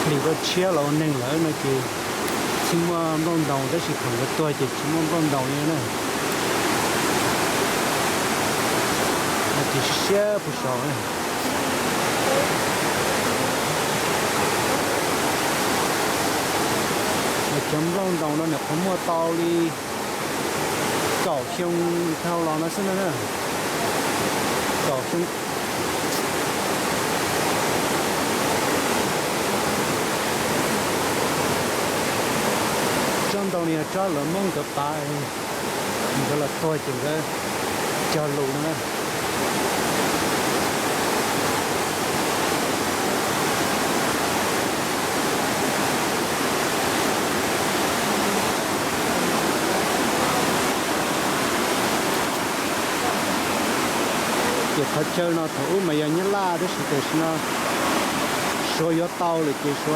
thì có chia là ôn nên lại nó chỉ mòn lông đồng đó chỉ còn cái tôi chỉ mòn lông đồng như này nó chỉ xe不少呢chấm lông đồng nó là không mua to đi cỏ khiêu theo nó sẽ nữa cỏ khiêu trong đầu này cho là mông cái bài mình là tôi chỉ cái cho lù nữa chỉ thật chơi nó thấu mà giờ nhớ la đó sự nó số yếu tàu là chỉ số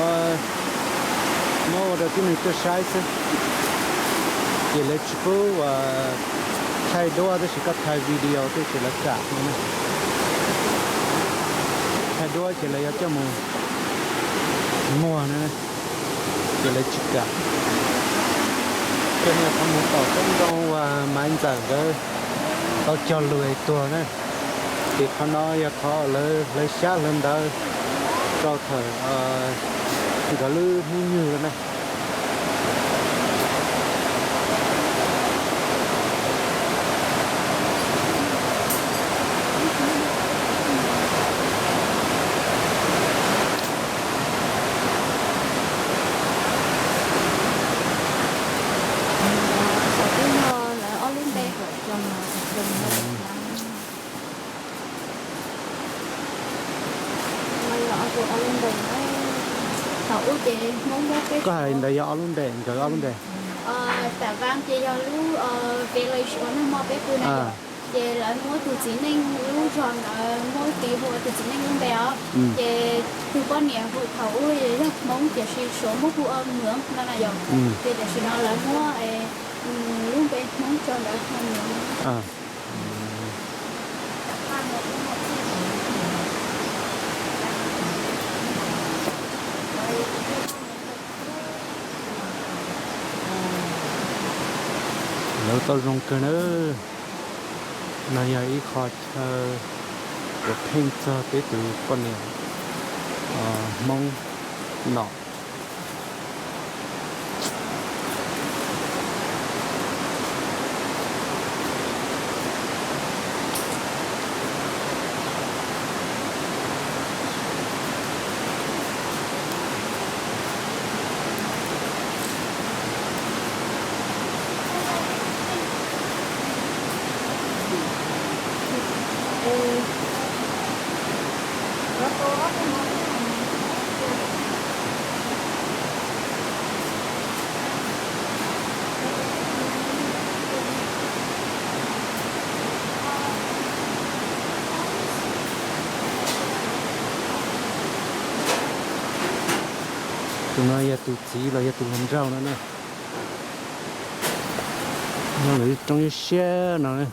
nó được cái này cho sai chứ chỉ là chụp và thay đổi đó sự thay video đó chỉ là cả nữa thay đổi chỉ là cho mua nữa chỉ là chụp cả cho nên không muốn tàu không đâu và mang rằng đó tàu cho lười tua nữa thìเขาน้อยเขาเลยช้าlên đó cho thời thì có lư như này có hay đây gió luôn đèn trời gió luôn đèn tại vang chỉ cho lú village nó mua bé cô này về lại mua từ chỉ nên lú tròn mua tí hồ từ chỉ nên luôn béo về từ con nhẹ hội thấu vậy đó mong chỉ sử số mua phụ âm nữa nó là dòng về để sử nó là mua luôn bé mong cho đỡ hơn nữa nếu tôi dùng cái nữa này ấy khó chờ được thêm cho tới từ con này mong nọ tụi nó giờ tụi chỉ là giờ tụi làm rau nữa nè nó lấy trong cái xe nào nè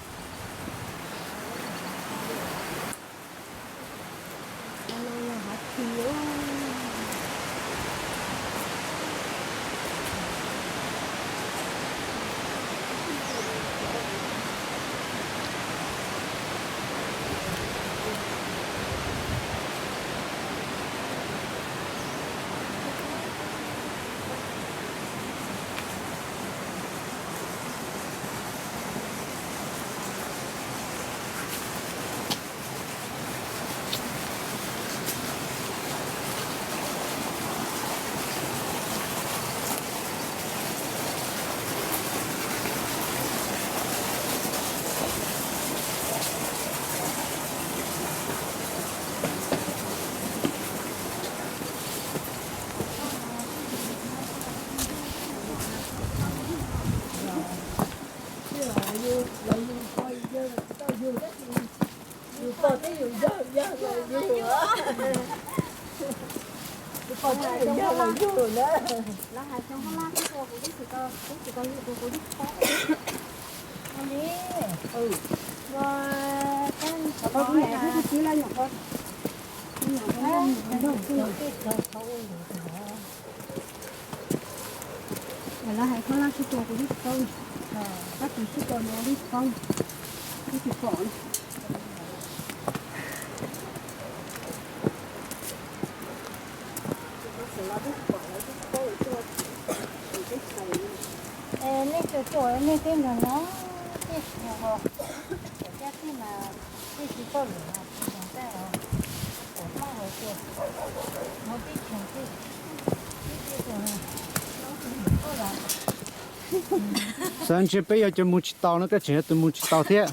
là hay không làm cáiตัวcủa đít con, các cái cáiตัวnó đít con, cái cái phổi. Nên cái tuổi nên cái nó cái hồ cái mà cái gì có lửa chúng ta ở nó hồi kia nó biết chừng sáng chế bây giờ cho mua chỉ tàu nó cái chuyện tôi mua chỉ tàu thế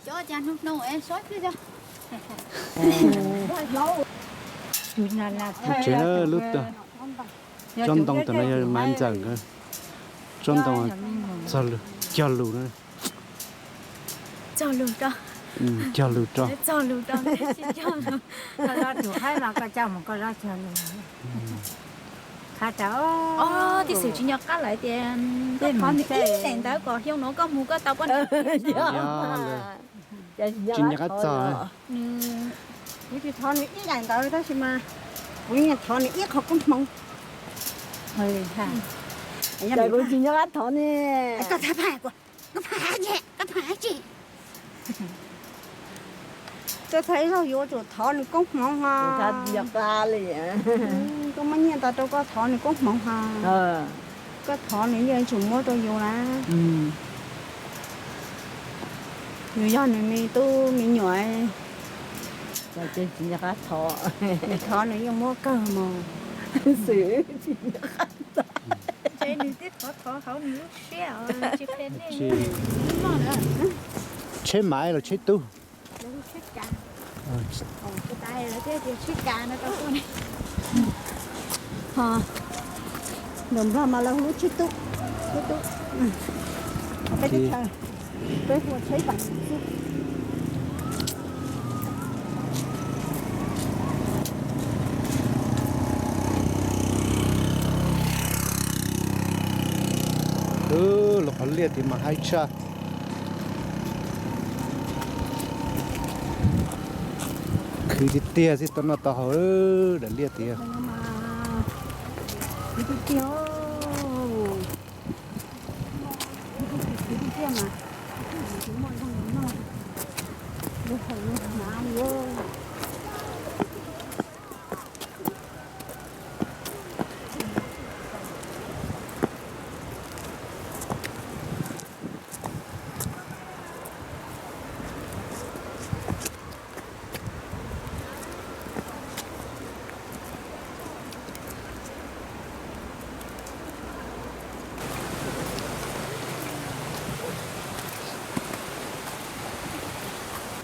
cho chăn lúc nào em sót chứ cho chuyện nó lúc đó trong đồng tụi này mang chẳng cơ trong đồng cho lù nữa cho luôn cho cho lưu tròn cho lưu tròn cho lưu có ra chủ hai mà có cháu mà có ra chờ nữa khá cháu thì sự chỉ nhớ cá lại tiền có con thì ít tiền tới có hiếu nó có mua có tao có chỉ nhớ cái trò cái thon này ít ảnh tới đó chứ mà cái thon này ít học cũng mong hơi ha cái cũng chỉ nhớ cái thon này có thả phải của có phải chị tôi thấy nó vô chỗ thon này cũng mong ha thật giật ra liền có mấy nhà ta đâu có thon này cũng mong ha cái thon này giờ chủ mua tôi vô là nhiều giờ này mình nhỏ rồi trên chỉ là cá thọ thọ nàyยังmua cờ mà xử chơi đi tiếp có thấu lúc xéo chỉ phê này chỉ chế máy là chế tu chết cả cái tay là cái chết cả nó có này ha đừng ra mà lâu lúc chết tu cái gì cái hồ thấy bạn là họ liệt thì mà hay cha cứ đi tia thì tao nó tao để liệt thì đi tiêu mà nó phải nó vô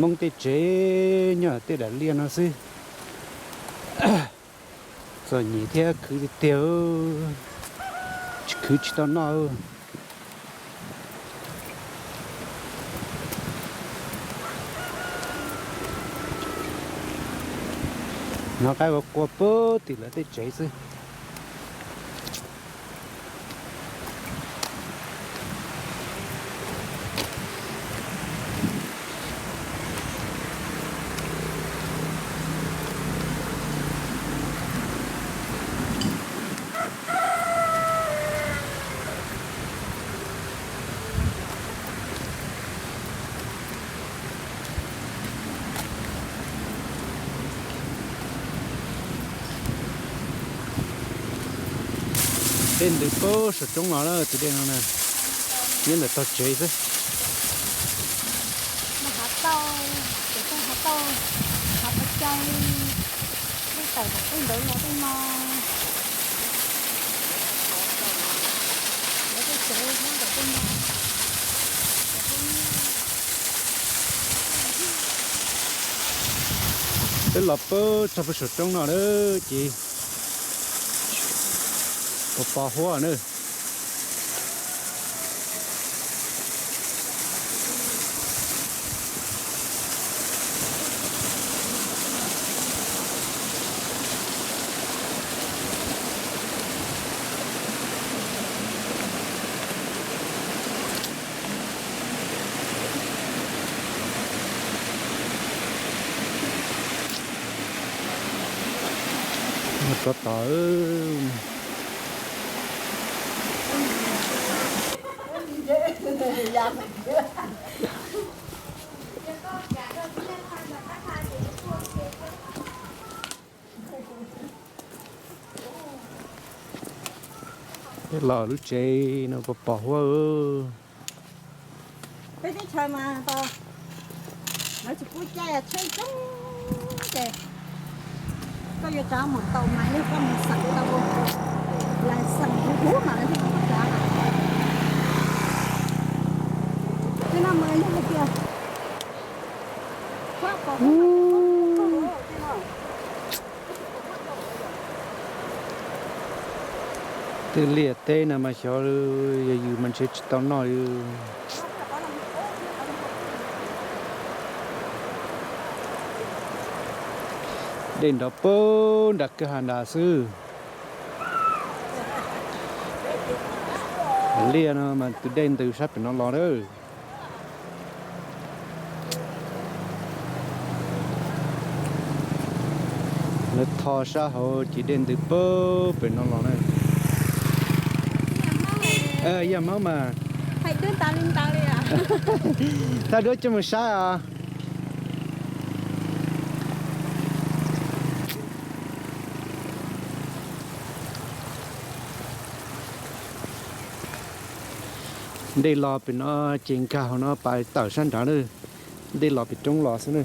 mong tê chế nhỏ tê đã liên nó xí rồi nhỉ thế cứ đi tiêu cứ chỉ tao nó nó cái qua bơ thì là tê chế xí đến được có sự trong nó là từ đây nó nè nhưng là tao chế chứ mà hạt tao để con hạt tao hạt bạch chay cái tàu một cái đỡ nó cái nó để cái chế nó để cái nó cái lợp cho phải sự trong nó nữa chị bỏ hoa nữa có tỏi cái lò lúc chế nó có bỏ hoa cái chơi mà to nó chỉ cúi chai chơi trống kìa có giờ cháu một tàu máy nó có một sẵn tàu là sẵn hú mà nó không có giá cái năm mới như kia quá có từ liệt tê nè mà cho giờ mình sẽ tao nói đến đó bố đặt cái hàng đá sư liền nó mà từ đến từ sắp nó lo đó nó thò xa hồ chỉ đến từ bố bên nó lo này giờ máu mà Hãy đưa ta lên ta đi à. ta đứa cho mình xa à đây lò bị nó trên cao nó phải tàu sang đó nữa đây lò bị trống lò xuống nữa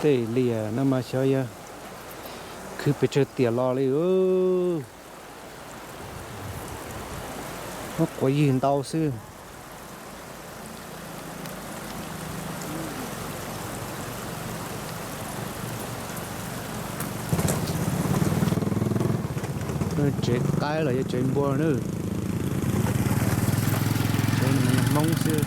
đây lìa nó mà chơi à cứ bị chơi tiền lò đi nó có gì tao xưa chết cái là chuyện buồn nữa chuyện mong xưa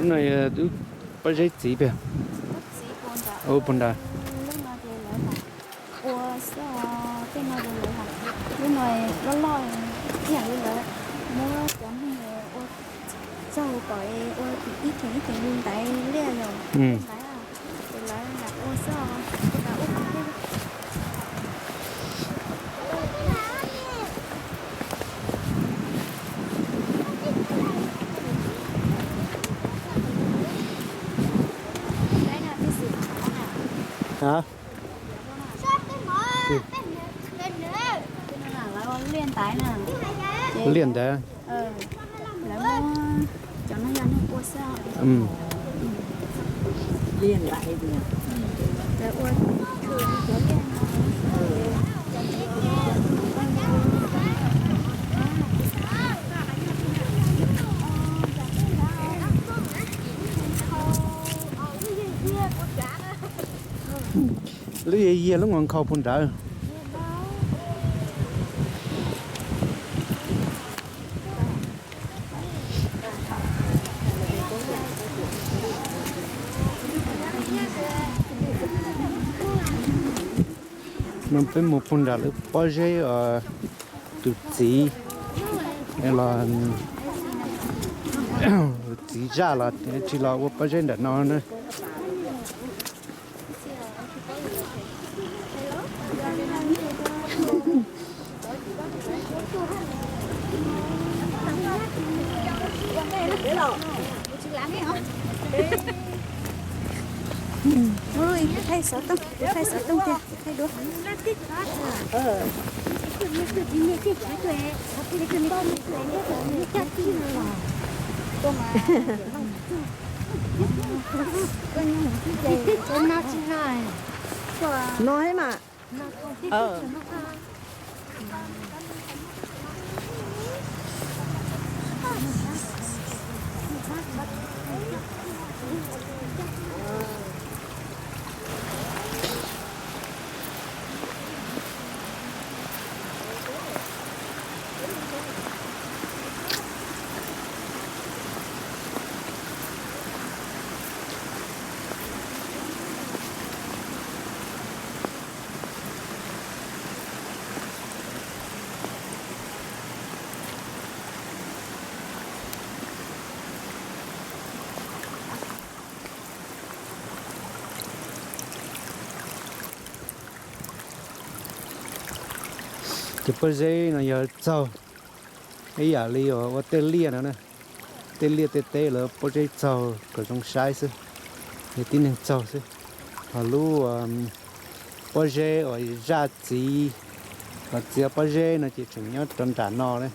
này tôi bây giờ gì vậy? Ô bún đà. Ủa sao cái này được hả? Cái này nó lòi nhà đi rồi. Mua chấm thì ủa sao gọi ủa ít thì luôn tại liền rồi. Tại à, thì lại là ủa sao là ủa hả? liên tái nè Liền đấy là mua cho nó ra nó qua sao Liền lại thì để qua chỗ lúc gì lúc ngon khâu phun đỡ mình phải một phun đỡ lúc bao giờ tụt gì nên là chỉ ra là chỉ là bao giờ để nó nữa ơi thay sợ tung kìa thay đũa nói mà cái bơ dê nó giờ trâu ấy giờ li ở tên lia nữa nè tên lia tê là bơ dê trâu của trong sai sư thì tin rằng trâu sư họ lu bơ dê ở ra chỉ và chỉ bơ dê nó chỉ chừng nhớ tròn trả no đấy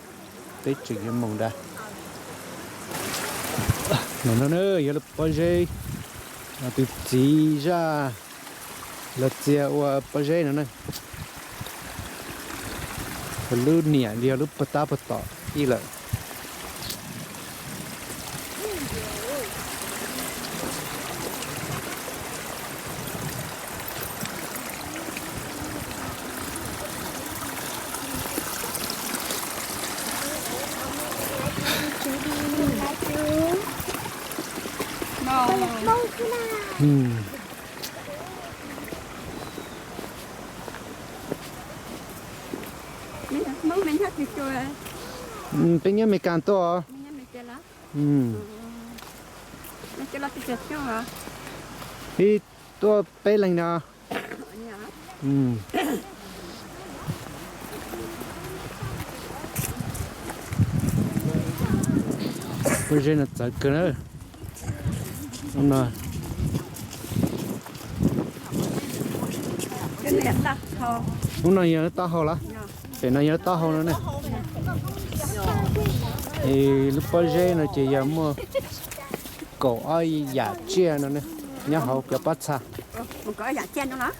tới chừng cái mông ra nó nữa giờ là bơ dê từ chỉ ra là chỉ ở bơ dê nữa này lu nè dia lu peta ý là mình hát thì chơi bên nhà mình can to mình chơi lá mình chơi lá thì chơi chưa hả thì to bé lên nào bây giờ nó chạy cơ nữa ông nói cái này là thò ông nói giờ nó to hơn lá để nó giờ to hơn nữa này thì lúc bây giờ nó chỉ giờ mua cổ ai giả chia nữa này nhớ hậu cái bắt xa một cái giả chia nữa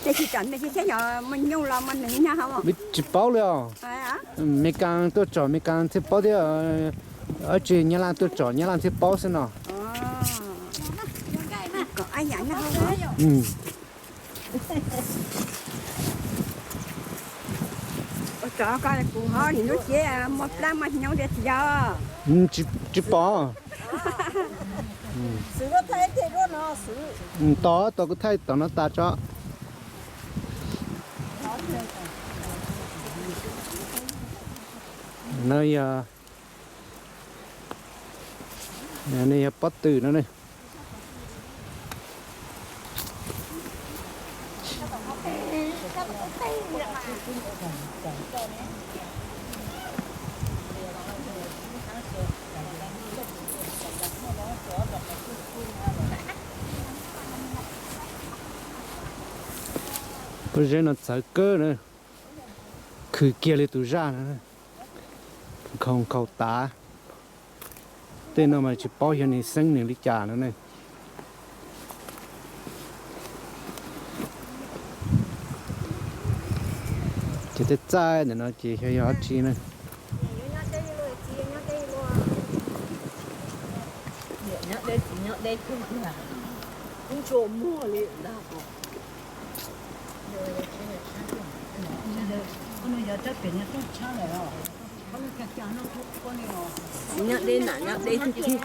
đây chỉ chọn đây chỉ thế nhỏ mình nhung là mình đừng nha không biết chỉ bảo liệu mấy càng tôi chọn mấy càng thì bảo đi ở trên nhà lan tôi chọn nhà lan thì bảo xem nào có ai giả nha không chọn coi cụ họ thì nó chế một lần mà nhau để giờ chỉ bảo sử nó thấy thì nó sử to có thấy to nó ta cho nơi này bắt từ nó này bây giờ nó chạy cơ nữa cứ kia lên tụi ra nữa không cầu tá tên nó mà chỉ bao nhiêu này sinh này đi trả nữa này chỉ tới trái để nó chỉ hơi hot chi nữa nhớ đây cũng chỗ mua liền đó nhớ đây nè nhớ đây thì chi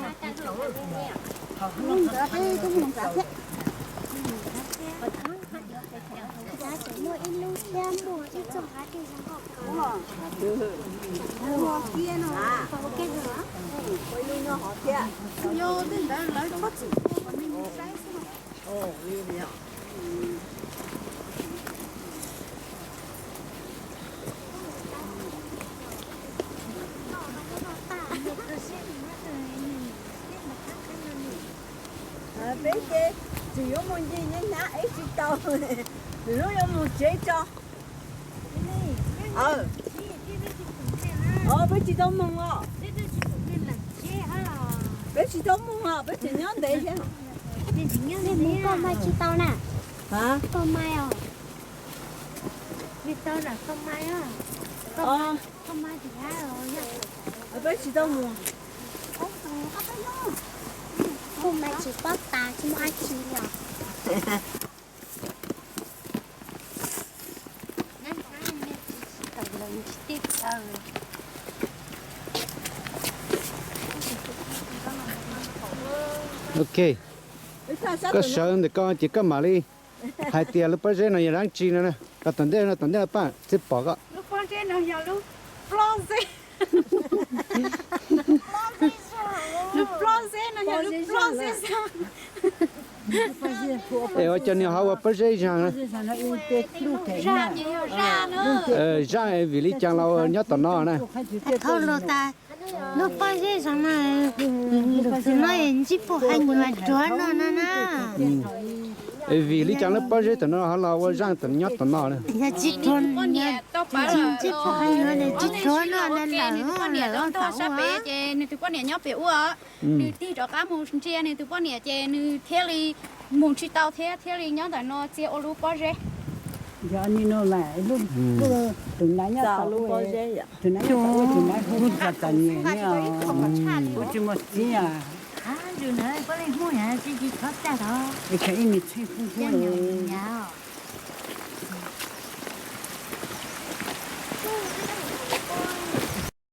bé kia chỉ có một gì nhá nhá ấy chỉ tao rồi nó có một chế cho bé chỉ tao mong à bé chỉ tao mong à bé chỉ nhớ đấy chứ Nên con mai chị tao nè hả con mai à vì tao là con mai á con mai thì há rồi nha bé chỉ tao mong hôm nay chỉ có ta chứ không ai chỉ nhở ok có sợ thì con chỉ có mà đi hai tiền lúc bây giờ nó đang chi nữa nè cái tuần đây là bạn sẽ bỏ cái lúc con trên nó giờ lúc bronze lúc bronze nó giờ lúc bronze sao ở cho nên họ bắt dây rằng ra nhiều ra nữa ra vì lý chẳng lâu nhớ tao nó nè không lo ta nó bao giờ rằng là nó chỉ phụ hai người trốn nó nè vì lý chẳng nó bắt dây tao nó họ lâu ra tao nhớ tao nó nè là chỉ trốn con nhà tao bảo chỉ phụ hai người này chỉ trốn nó nên là con nhà tao to sắp bé chè nên tụi con nhà nhóc bé ua nên tí cho cá mùng chè nên tụi con nhà chè nên thế li mùng chỉ tao thế li nhóc tao nó chè ô lú bao giờ giờ anh nó lại luôn từ nãy nhá tao luôn từ nãy tao từ nãy không có tận nhẹ nha ôi chỉ một tí à rồi nữa có lên mua nhà chỉ thoát ra đó cái này chơi không có nhau